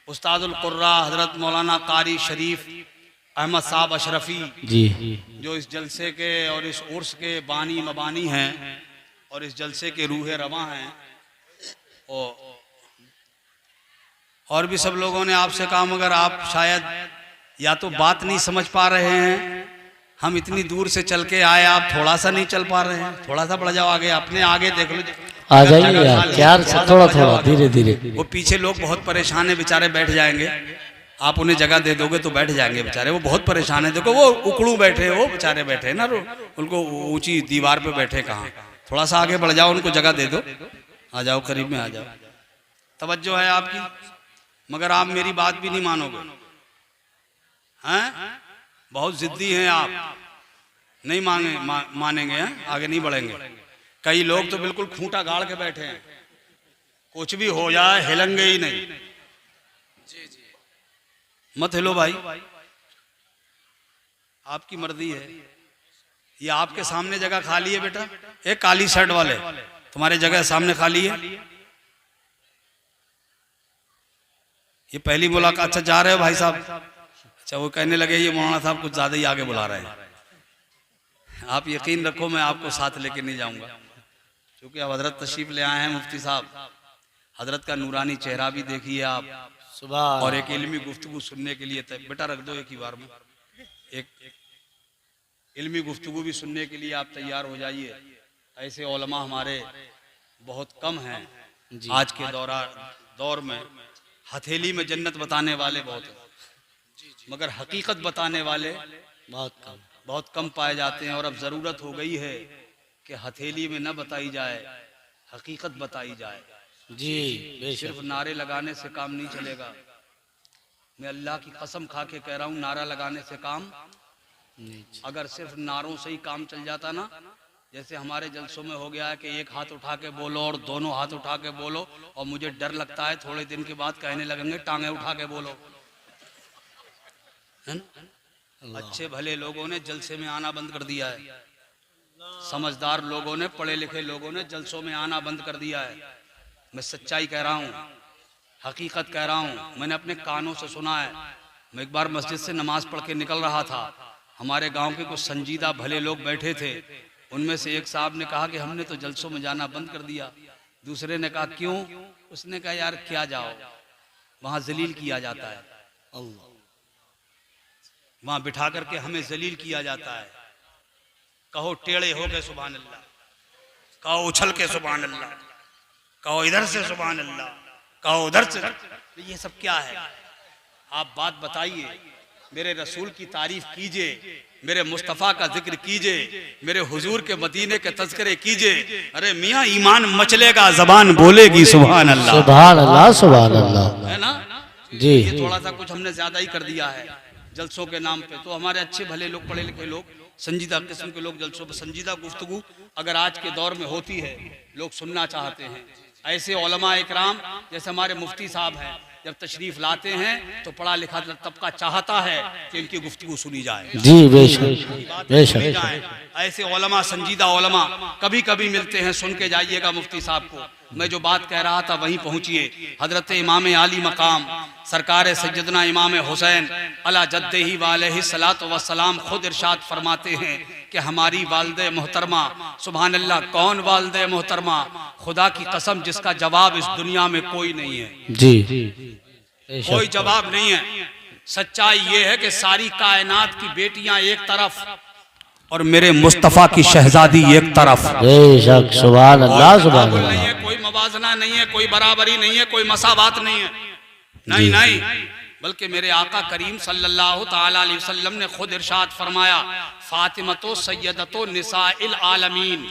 उस्तादुल कुर्रा हजरत मौलाना कारी शरीफ अहमद साहब अशरफी जी, जो इस जलसे के और इस उर्स के बानी मबानी हैं और इस जलसे के रूह रवा हैं, और भी सब लोगों ने आपसे कहा, मगर आप शायद या तो बात नहीं समझ पा रहे हैं, हम इतनी दूर से चल के आए, आप थोड़ा सा नहीं चल पा रहे हैं, थोड़ा सा बढ़ जाओ आगे, अपने आगे देख लो, आ जाइए यार, प्यार से थोड़ा थोड़ा, धीरे धीरे। वो पीछे लोग बहुत परेशान है बेचारे, बैठ जाएंगे, आप उन्हें जगह दे दोगे तो बैठ जाएंगे बेचारे, वो बहुत परेशान है। देखो वो उकड़ू बैठे, वो बेचारे बैठे ना, उनको ऊंची दीवार पे बैठे, कहाँ, थोड़ा सा आगे बढ़ जाओ, उनको जगह दे दो, आ जाओ, करीब में आ जाओ, तवज्जो है आपकी, मगर आप मेरी बात भी नहीं मानोगे हैं, बहुत जिद्दी हैं आप, नहीं मानेंगे हैं, आगे नहीं बढ़ेंगे। कई लोग तो बिल्कुल खूंटा गाड़ के बैठे हैं, कुछ भी हो जाए हिलेंगे ही नहीं। मत हिलो भाई, आपकी मर्जी है, ये आपके सामने जगह खाली है बेटा, एक काली शर्ट वाले तुम्हारे जगह सामने खाली है। ये पहली मुलाकात, अच्छा जा रहे हो भाई साहब? अच्छा, वो कहने लगे ये मौलाना साहब कुछ ज्यादा ही आगे बुला रहे हैं। आप यकीन रखो मैं आपको साथ लेके नहीं जाऊंगा, क्योंकि अब हजरत तशरीफ ले आए हैं मुफ्ती साहब, हजरत का नूरानी चेहरा भी देखिए आप, सुभान और एक इल्मी गुफ्तगू सुनने के लिए बेटा रख दो एक ही बार में। एक इल्मी गुफ्तगू भी सुनने के लिए आप तैयार हो जाइए। ऐसे उलमा हमारे बहुत कम हैं आज के दौर में। हथेली में जन्नत बताने वाले बहुत हैं, मगर हकीकत बताने वाले बहुत कम पाए जाते हैं। और अब ज़रूरत हो गई है कि हथेली में न बताई जाए, हकीकत बताई जाए। जी सिर्फ नारे लगाने से काम नहीं चलेगा। मैं अल्लाह की कसम खा के कह रहा हूँ, नारा लगाने से काम अगर सिर्फ नारों से ही काम चल जाता ना, जैसे हमारे जलसों में हो गया है कि एक हाथ उठा के बोलो और दोनों हाथ उठा के बोलो, और मुझे डर लगता है थोड़े दिन के बाद कहने लगेंगे टांगे उठा के बोलो, है ना। अच्छे भले लोगों ने जलसे में आना बंद कर दिया है, समझदार लोगों ने, पढ़े लिखे लोगों ने जलसों में आना बंद कर दिया है। मैं सच्चाई कह रहा हूँ, हकीकत कह रहा हूँ, मैंने अपने कानों से सुना है। मैं एक बार मस्जिद से नमाज पढ़ के निकल रहा था, हमारे गांव के कुछ संजीदा भले लोग बैठे थे। उनमें से एक साहब ने कहा कि हमने तो जलसों में जाना बंद कर दिया। दूसरे ने कहा क्यों? उसने कहा यार क्या जाओ, वहां जलील किया जाता है, वहां बिठा करके हमें जलील किया जाता है। कहो टेढ़े हो गए सुभान अल्लाह, कहो उछल के सुभान अल्लाह, कहो इधर से सुभान अल्लाह, कहो उधर से। ये सब क्या है? आप बात बताइए। मेरे रसूल की तारीफ कीजिए, मेरे मुस्तफ़ा का जिक्र कीजिए, मेरे हुजूर के मदीने के तज़किरे कीजिए। अरे मियाँ ईमान मचलेगा, जबान बोलेगी सुभान अल्लाह, सुभान अल्लाह, सुभान अल्लाह, है ना जी। ये थोड़ा सा कुछ हमने ज्यादा ही कर दिया है जलसों के नाम पे। तो हमारे अच्छे भले लोग, पढ़े लिखे लोग, संजीदा किस्म के लोग जलसों पर संजीदा गुफ्तगू अगर आज के दौर में होती है, लोग सुनना चाहते हैं। ऐसे उलमा इकराम जैसे हमारे मुफ्ती साहब हैं, जब तशरीफ लाते हैं तो पढ़ा लिखा तबका चाहता है कि इनकी गुफ्तगू सुनी जाए। जी बेशक बेशक। ऐसे उलमा, संजीदा उलमा कभी कभी मिलते हैं, सुन के जाइएगा मुफ्ती साहब को। मैं जो बात कह रहा था वहीं पहुंचिए। हजरत इमाम आली मकाम सरकार सैयदना इमाम हुसैन अला जद्दही वालैहि सलातो व सलाम खुद इरशाद फरमाते हैं कि हमारी वालिदे मोहतरमा, सुभान अल्लाह, कौन वालिदे मोहतरमा? खुदा की कसम जिसका जवाब इस दुनिया में कोई नहीं है। जी कोई जवाब नहीं है। सच्चाई ये है कि सारी कायनात की बेटियां एक तरफ और मेरे मुस्तफ़ा की शहजादी एक तरफ। बेशक सुभान अल्लाह, सुभान नहीं अल्लाह। है, कोई मवाजना नहीं है, कोई बराबरी नहीं है, कोई मसावात नहीं है, नहीं नहीं। बल्कि मेरे आका करीम सल्लल्लाहु ताला अलैहि वसल्लम ने खुद इरशाद फरमाया, फातिमतो सैयदतो निसाइल आलमीन।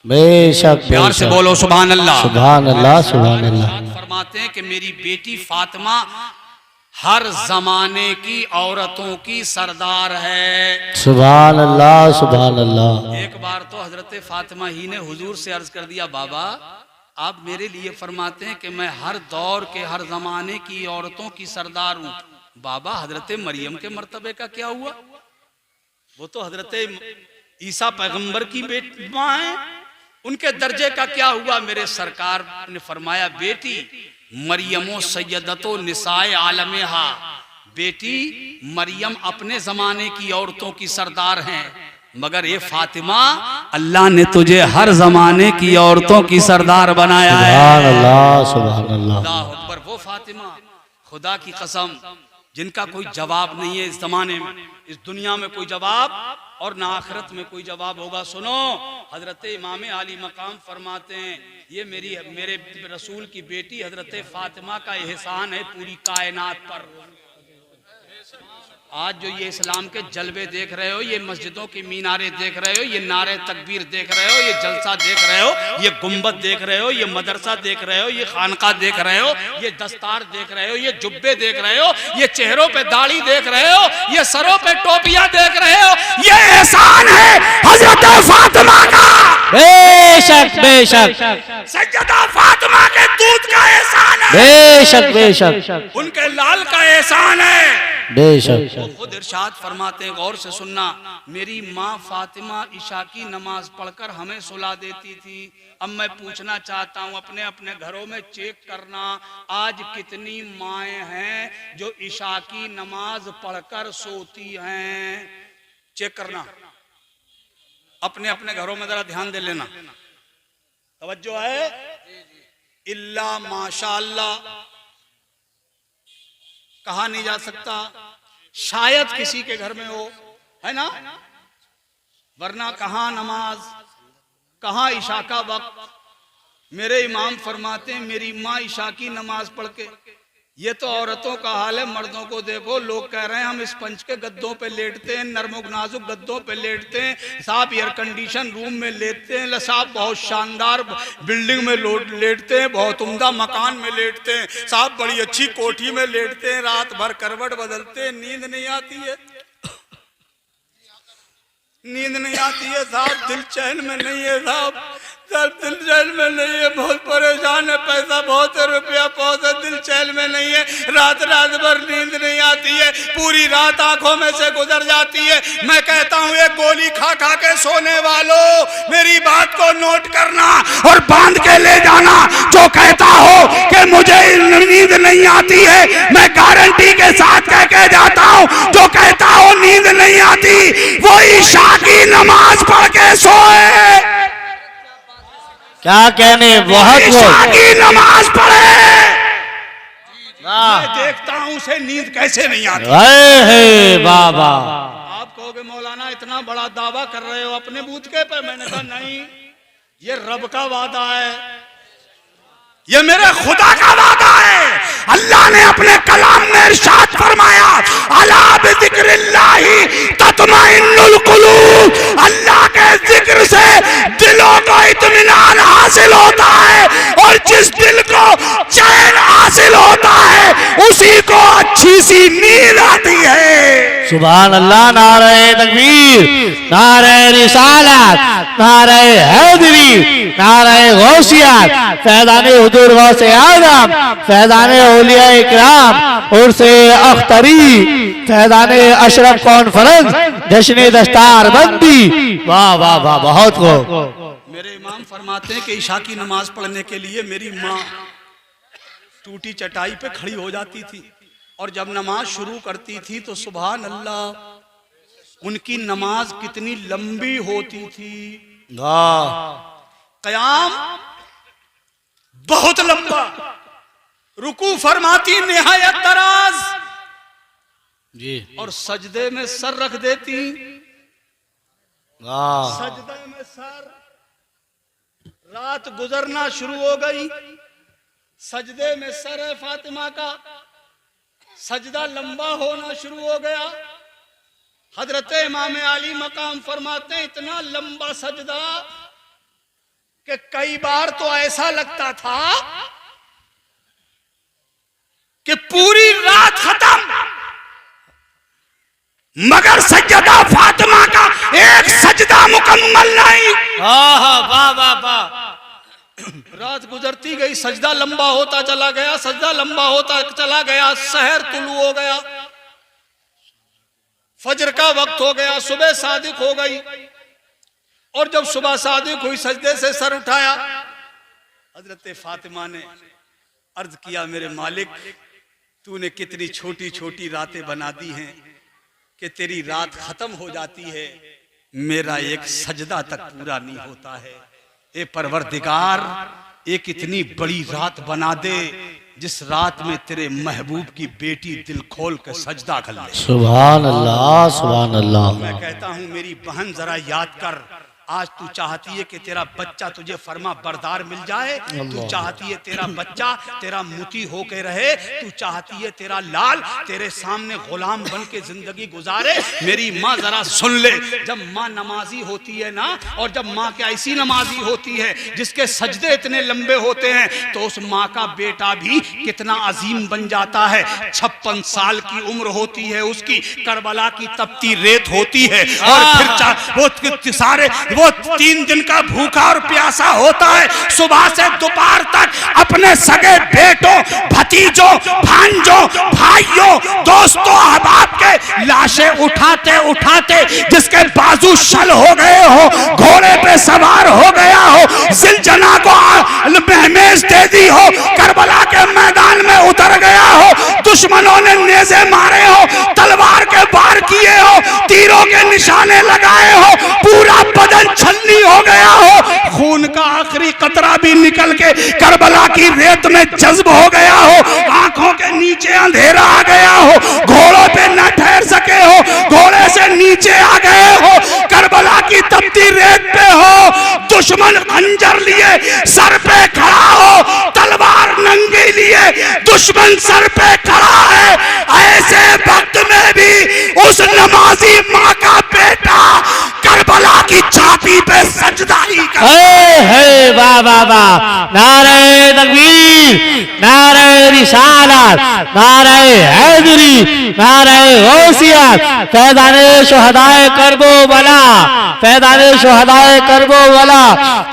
बेशक प्यार से बोलो सुभान अल्लाह, सुभान अल्लाह, सुभान अल्लाह। फरमाते हैं कि मेरी बेटी फातिमा हर जमाने की औरतों की सरदार है। सुभान अल्लाह, सुभान अल्लाह। एक बार तो हजरत फातिमा ही ने हुजूर से अर्ज कर दिया, बाबा आप मेरे लिए फरमाते हैं कि मैं हर दौर के, हर जमाने की औरतों की सरदार हूँ। बाबा हजरत मरियम के मर्तबे का क्या हुआ? वो तो हजरत ईसा पैगंबर की बेटी माँ है, उनके दर्जे का क्या हुआ? मेरे सरकार ने फरमाया, बेटी मरियमो सैयदतो निसाए आलमेहा, बेटी मरियम अपने जमाने की औरतों की सरदार हैं, मगर ये फातिमा अल्लाह ने तुझे हर जमाने की औरतों की सरदार बनाया है। सुभान अल्लाह, सुभान अल्लाह। अल्लाह अकबर। वो फातिमा खुदा की कसम जिनका कोई जवाब नहीं है इस जमाने में, इस दुनिया में कोई जवाब और ना आखिरत में कोई जवाब होगा। सुनो, हजरत इमाम आली मकाम फरमाते हैं, ये मेरे रसूल की बेटी हजरत फातिमा का एहसान है पूरी कायनात पर। आज जो ये इस्लाम के जलवे देख रहे हो, ये मस्जिदों की मीनारे देख रहे हो, ये नारे तकबीर देख रहे हो, ये जलसा देख रहे हो, ये गुंबद देख रहे हो, ये मदरसा देख रहे हो, ये खानका देख रहे हो, ये दस्तार देख रहे हो, ये जुब्बे देख रहे हो, ये चेहरों पे दाढ़ी देख रहे हो, ये सरों पे टोपियां देख रहे हो, ये एहसान है हजरत फातिमा का। बेशक बेशक। सैयदा फातिमा के दूध का एहसान है। बेशक बेशक। उनके लाल का एहसान है। बेशक। वो खुद इरशाद फरमाते हैं, गौर से सुनना, मेरी माँ फातिमा इशा की नमाज पढ़कर हमें सुला देती थी। अब मैं पूछना चाहता हूँ, अपने अपने घरों में चेक करना, आज कितनी माएँ हैं जो इशा की नमाज पढ़कर सोती हैं? चेक करना, अपने अपने घरों में जरा ध्यान दे लेना। तवज्जो है? इल्ला माशाअल्लाह कहा नहीं जा सकता, शायद किसी के घर में हो, है ना, वरना कहाँ नमाज, कहाँ इशा का वक्त। मेरे इमाम फरमाते हैं मेरी माँ इशा की नमाज पढ़ के, ये तो औरतों का हाल है, मर्दों को देखो, लोग कह रहे हैं हम स्पंज के गद्दों पे लेटते हैं, नरमुक नाजुक गद्दों पे लेटते हैं, साहब एयर कंडीशन रूम में लेटते हैं, साहब बहुत शानदार बिल्डिंग में लेटते हैं, बहुत उम्दा मकान में लेटते हैं, साहब बड़ी अच्छी कोठी में लेटते हैं, रात भर करवट बदलते हैं, नींद नहीं आती है, नींद नहीं आती है साहब, दिल चैन में नहीं है साहब, दिल चैन में नहीं है, बहुत परेशान है, पैसा बहुत है, रुपया बहुत है, दिल चैन में नहीं है, रात रात भर नींद नहीं आती है, पूरी रात आंखों में से गुजर जाती है। मैं कहता हूँ एक गोली खा खा के सोने वालों, मेरी बात को नोट करना और बांध के ले जाना। जो कहता हो कि मुझे नींद नहीं आती है, मैं गारंटी के साथ कह के जाता हूँ, जो कहता हो नींद नहीं आती वो ईशा की नमाज पढ़ के सोए। क्या कहने, बहुत ईशा की नमाज पढ़े। मैं देखता हूँ उसे नींद कैसे नहीं आती। बाबा आप कहोगे मौलाना इतना बड़ा दावा कर रहे हो अपने बूथ के पे, मैंने कहा नहीं, ये रब का वादा है, ये मेरे खुदा का वादा है। अल्लाह ने अपने कलाम में इरशाद फरमाया, अला बिज़िक्रिल्लाहि तत्मइन्नुल कुलूब, अल्लाह के जिक्र से दिलों को इत्मीनान हासिल होता है, और जिस दिल को चैन हासिल होता है उसी को अच्छी सी नींद आती है। सुभान अल्लाह, नारे तकबीर, नारे रिसालत, नारे हैदरी, नारे गौसियत, फैज़ाने हुजूर गौसे आज़म, फैज़ाने औलिया इकराम, उर्से अख्तरी, फैज़ाने अशरफ कॉन्फ्रेंस, जश्न दस्तार बंदी। वाह वाह वाह, बहुत को। मेरे इमाम फरमाते हैं कि ईशा की नमाज पढ़ने के लिए मेरी माँ टूटी चटाई पे खड़ी हो जाती थी, और जब नमाज शुरू करती थी तो सुभान अल्लाह उनकी नमाज कितनी लंबी होती थी। क़याम बहुत लंबा, रुकू फरमाती निहायत दराज जी, और सजदे में सर रख देती, सजदे में सर। रात गुजरना शुरू हो गई, सजदे में सर है फातिमा का, सजदा लंबा होना शुरू हो गया। हजरत इमाम अली मकाम फरमाते हैं इतना लंबा सजदा कि कई बार तो ऐसा लगता था कि पूरी रात खत्म, मगर सजदा फातिमा का एक सजदा मुकम्मल नहीं। वाह वाह वाह। रात गुजरती गई, सजदा लंबा होता चला गया, सजदा लंबा होता चला गया, सहर तुलू हो गया, फजर का वक्त हो गया, सुबह सादिक हो गई, और जब सुबह सादिक हुई सजदे से सर उठाया, हजरत फातिमा ने अर्ज किया, मेरे मालिक तूने कितनी छोटी छोटी रातें बना दी हैं कि तेरी रात खत्म हो जाती है, मेरा एक सजदा तक पूरा नहीं होता है। ए परवरदिगार, एक इतनी बड़ी रात बना दे जिस रात में तेरे महबूब की बेटी दिल खोल कर सजदा कर ले। सुभान अल्लाह, सुभान अल्लाह। मैं कहता हूँ मेरी बहन जरा याद कर, आज तू चाहती है कि तेरा बच्चा तुझे फरमा बरदार मिल जाए, तू चाहती है तेरा बच्चा तेरा मुती होके रहे, तू चाहती है तेरा लाल तेरे सामने गुलाम बन के जिंदगी गुजारे। मेरी माँ जरा सुन ले, जब माँ नमाजी होती है ना, और जब माँ क्या ऐसी नमाजी होती है जिसके सजदे इतने लंबे होते हैं, तो उस माँ का बेटा भी कितना अजीम बन जाता है। 56 साल की उम्र होती है उसकी, करबला की तपती रेत होती है, और फिर वो सारे वो 3 दिन का भूखा और प्यासा होता है, सुबह से दोपहर तक अपने सगे बेटों, भतीजों, भांजों, भाइयों, दोस्तों, अहबाब के लाशें उठाते उठाते, जिसके बाजू शल हो गए हो, घोड़े पे सवार हो गया हो, जिलजना को महमेज दे दी हो, करबला के मैदान में उतर गया हो, दुश्मनों ने नेज़े मारे हो, तलवार के वार किए हो, तीरों के निशाने लगाए हो, पूरा बदन छलनी हो गया हो, खून का आखिरी कतरा भी निकल के करबला की रेत में जज्ब हो गया हो, आंखों के नीचे अंधेरा आ गया हो, घोड़ों पे न ठहर सके हो, घोड़े से नीचे आ गए हो, करबला की तपती रेत पे हो, दुश्मन खंजर लिए सर पे खड़ा हो, तलवार नंगी लिए दुश्मन सर पे खड़ा है। ऐसे वक्त में भी उस नमाजी माँ का बेटा करबला की छाती पे सजदा ही कर। वाह वाह वाह, नारे तकबीर, नारे रिसालत, नारे हैदरी, नारे गौसियत, फैज़ाने शुहदाए करबो बला, फैज़ाने शुहदाए करबो बला,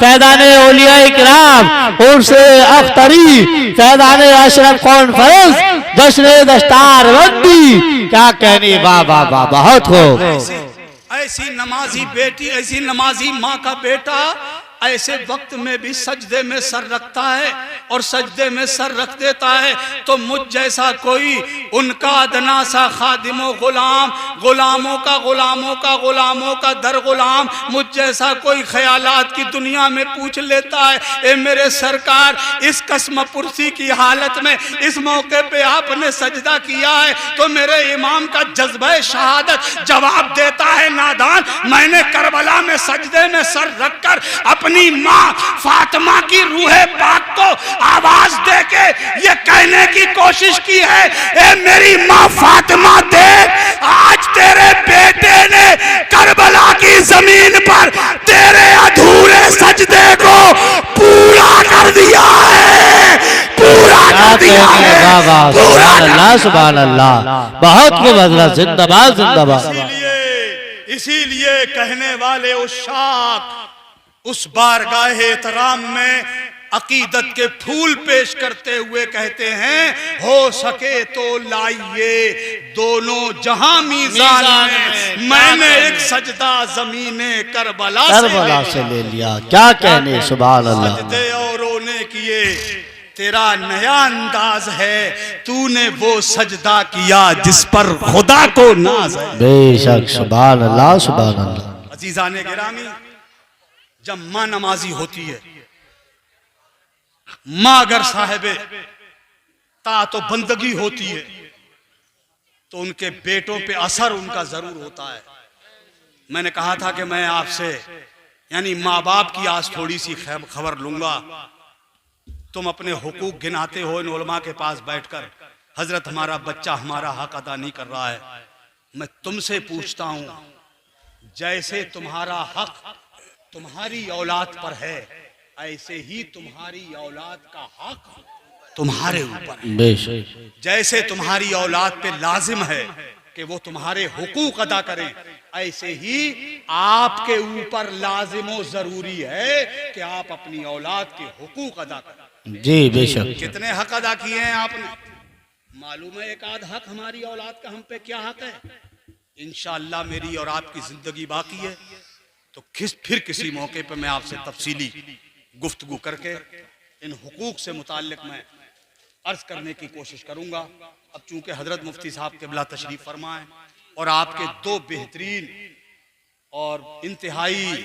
फैज़ाने औलियाए किराम, उर्से अख्तरी, फैज़ाने अशरफ कॉन्फ्रेंस, जश्न दस्तार बंदी। क्या कहने, वाह वाह वाह, बहुत खूब। ऐसी नमाजी बेटी, ऐसी नमाजी माँ का बेटा ऐसे वक्त में भी सजदे में सर रखता है और सजदे में सर रख देता है, तो मुझ जैसा कोई उनका अदना सा खादिमो गुलाम, गुलामों का गुलामों का गुलामों का दर गुलाम, मुझ जैसा कोई ख्यालात की दुनिया में पूछ लेता है, ए मेरे सरकार, इस कसम पुरसी की हालत में इस मौके पे आपने सजदा किया है, तो मेरे इमाम का जज्बा शहादत जवाब देता है, नादान, मैंने करबला में सजदे में सर रखकर अपनी माँ फातिमा की रूहे पाक को आवाज देके ये कहने की कोशिश की है, ए मेरी माँ फातिमा, देख आज तेरे बेटे ने करबला की जमीन पर तेरे अधूरे सजदे को पूरा कर दिया है, पूरा कर दिया है। सुभान अल्लाह, सुभान अल्लाह, बहुत खूब हज़रत, जिंदाबाद जिंदाबाद। इसीलिए कहने वाले उशाक उस बारगाह एहतराम में अकीदत के फूल पेश करते हुए कहते हैं, हो सके तो लाइए दोनों जहां मीज़ान में, मैंने एक सजदा ज़मीने करबला से ले लिया। क्या कहने, सुभान अल्लाह। सजदे और रोने किए, तेरा नया अंदाज है, तूने वो सजदा किया जिस पर खुदा को नाज है। बेशक, सुभान अल्लाह, सुभान अल्लाह। अजीज़ाने गिरामी, जब माँ नमाजी होती है, माँ अगर साहिबे ताअत व बंदगी होती है, तो उनके बेटों पे असर उनका जरूर होता है। मैंने कहा था कि मैं आपसे यानी माँ बाप की आज थोड़ी सी खबर लूंगा। तुम अपने हुकूक गिनाते हो इन उलमा के पास बैठकर, हजरत हमारा बच्चा हमारा हक अदा नहीं कर रहा है। मैं तुमसे पूछता हूं, जैसे तुम्हारा हक तुम्हारी औलाद पर है, ऐसे ही तुम्हारी औलाद का हक तुम्हारे ऊपर है। जैसे तुम्हारी औलाद पे लाजिम है कि वो तुम्हारे हुकूक अदा करें, ऐसे ही आपके ऊपर लाजिमो जरूरी है कि आप अपनी औलाद के हुकूक अदा करें। जी बेशक। कितने हक अदा किए हैं आपने? मालूम है एक आध हक हमारी औलाद का हम पे क्या हक है? इंशाअल्लाह मेरी और आपकी जिंदगी बाकी है, तो फिर किसी मौके पे मैं आपसे तफसीली गुफ्तगू करके इन हुकूक से मुताल्लिक मैं अर्ज करने की कोशिश करूंगा। अब चूंकि हजरत मुफ्ती साहब क़िबला तशरीफ फरमाएं और आपके दो बेहतरीन और इंतहाई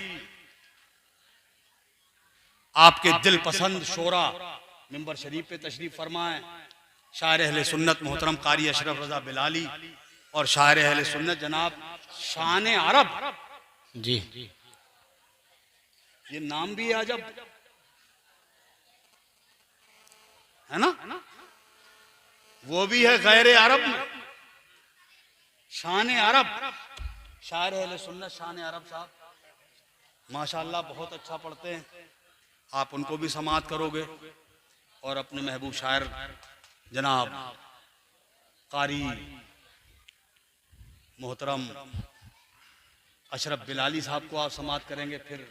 आपके दिल पसंद शोरा मिंबर शरीफ पे तशरीफ फरमाएं, शायर अहले सुन्नत मोहतरम कारी अशरफ रजा बिलाली और शायर अहले सुन्नत जनाब शान अरब जी, ये नाम भी अजब है ना, वो भी है गैर अरब में, शान अरब, शायर अहले सुन्नत शान अरब साहब माशाअल्लाह बहुत अच्छा पढ़ते हैं। आप उनको भी समाअत करोगे और अपने महबूब शायर जनाब कारी मोहतरम अशरफ बिलाली साहब को आप समाअत करेंगे। फिर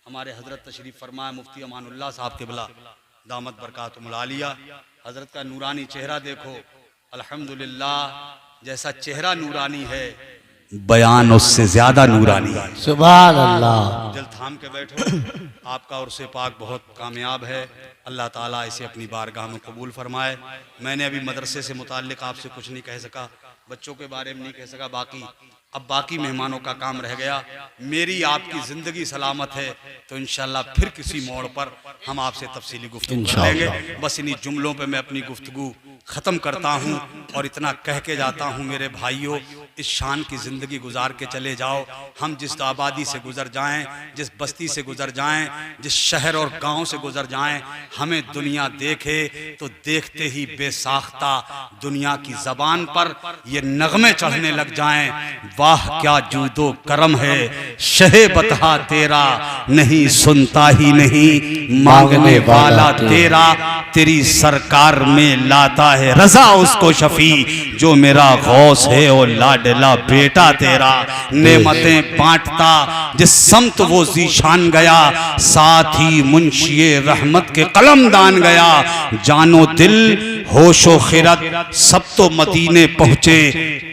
हमारे हजरत तशरीफ फरमाए मुफ्ती अमानुल्लाह साहब क़िबला दामत बरकातुहुल आलिया, हजरत का नूरानी चेहरा देखो, अल्हम्दुलिल्लाह जैसा चेहरा नूरानी है बयान उससे ज्यादा नूरानी है। सुभान अल्लाह। दिल थाम के बैठो, आपका उर्से पाक बहुत कामयाब है। अल्लाह ताला इसे अपनी बारगाह में कबूल फरमाए। मैंने अभी मदरसे से मुताल्लिक़ आपसे कुछ नहीं कह सका, बच्चों के बारे में नहीं कह सका, बाकी मेहमानों का काम रह गया। मेरी आपकी ज़िंदगी सलामत है तो इंशाअल्लाह फिर किसी मोड़ पर हम आपसे तफसीली गुफ्तगू करेंगे। बस इन्हीं जुमलों पे मैं अपनी गुफ्तगू ख़त्म करता हूँ और इतना कह के जाता हूँ, मेरे भाइयों, इस शान की ज़िंदगी गुजार के चले जाओ। हम जिस आबादी से गुज़र जाएं, जिस बस्ती से गुज़र जाएं, जिस शहर और गांव से गुज़र जाएं, हमें दुनिया देखे तो देखते ही बेसाख्ता दुनिया की ज़बान पर ये नगमे चढ़ने लग जाएं, वाह क्या जूदो करम है शहे बतहा तेरा, नहीं सुनता ही नहीं मांगने वाला तेरा, तेरी सरकार में लाता है रजा उसको शफी, जो मेरा गौस है ओ लाडला बेटा तेरा। नेमतें बांटता जिस समत वो जीशान गया, साथ ही मुंशिए रहमत के कलम दान गया। जानो दिल होशो खिरत सब तो मदीने पहुँचे,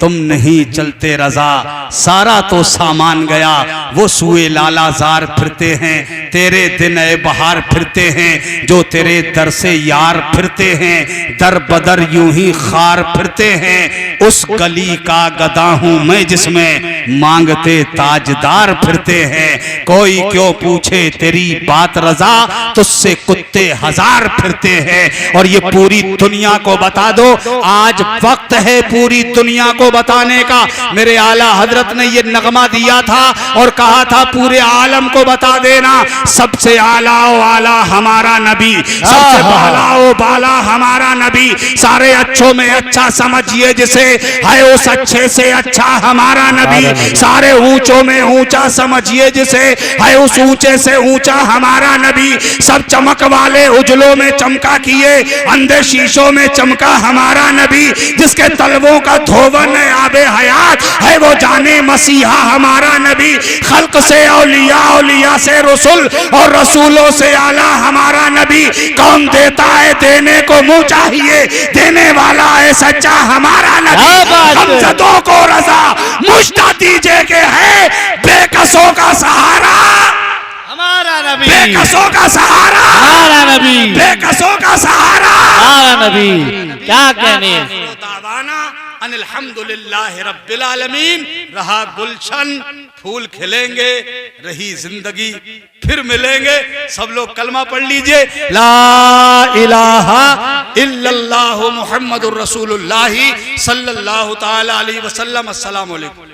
तुम नहीं चलते रजा सारा तो सामान गया। वो सुए लालाजार फिरते हैं, तेरे दिन ए बहार फिरते हैं, जो तेरे दर से यार फिरते हैं, दर बदर यूं ही खार फिरते हैं। उस गली का गदा हूं मैं जिसमें मांगते ताजदार फिरते हैं। कोई क्यों पूछे तेरी बात रजा, तुझसे कुत्ते हजार फिरते हैं। और ये पूरी दुनिया को बता दो, आज वक्त है पूरी दुनिया को बताने का। मेरे आला हजरत ने ये नगमा दिया था और कहा था पूरे आलम को बता देना, सबसे आला ओ आला हमारा नबी, सबसे बाला ओ बाला हमारा नबी। सारे अच्छों में अच्छा समझिए जिसे, है उस अच्छे से अच्छा हमारा नबी। सारे ऊंचों में ऊंचा समझिए जिसे, है उस ऊंचे से ऊंचा हमारा नबी। सब चमक वाले उजलों में चमका किए, अंधे शीशों में चमका हमारा नबी। जिसके तलवों का धोवन आबे हयात है, वो जाने मसीहा हमारा नबी। खल्क से औलिया, औलिया से रसूल और रसूलों से आला हमारा नबी। कौन देता है देने को मुंह चाहिए, देने वाला है सच्चा हमारा नबी। हमजदों को रजा मुश्ता दीजिए के है बेकसों का सहारा हमारा नबी, बेकसों का सहारा हमारा नबी, बेकसों का सहारा हमारा नबी। क्या कहने, अल्हम्दुलिल्लाह रब्बिल आलमीन। रहा गुलशन, फूल खिलेंगे, रही जिंदगी, फिर मिलेंगे। सब लोग कलमा पढ़ लीजिए, ला इलाहा इल्लल्लाहु मुहम्मदुर रसूलुल्लाह सल्लल्लाहु ताला अलैहि वसल्लम। अस्सलामु अलैकुम।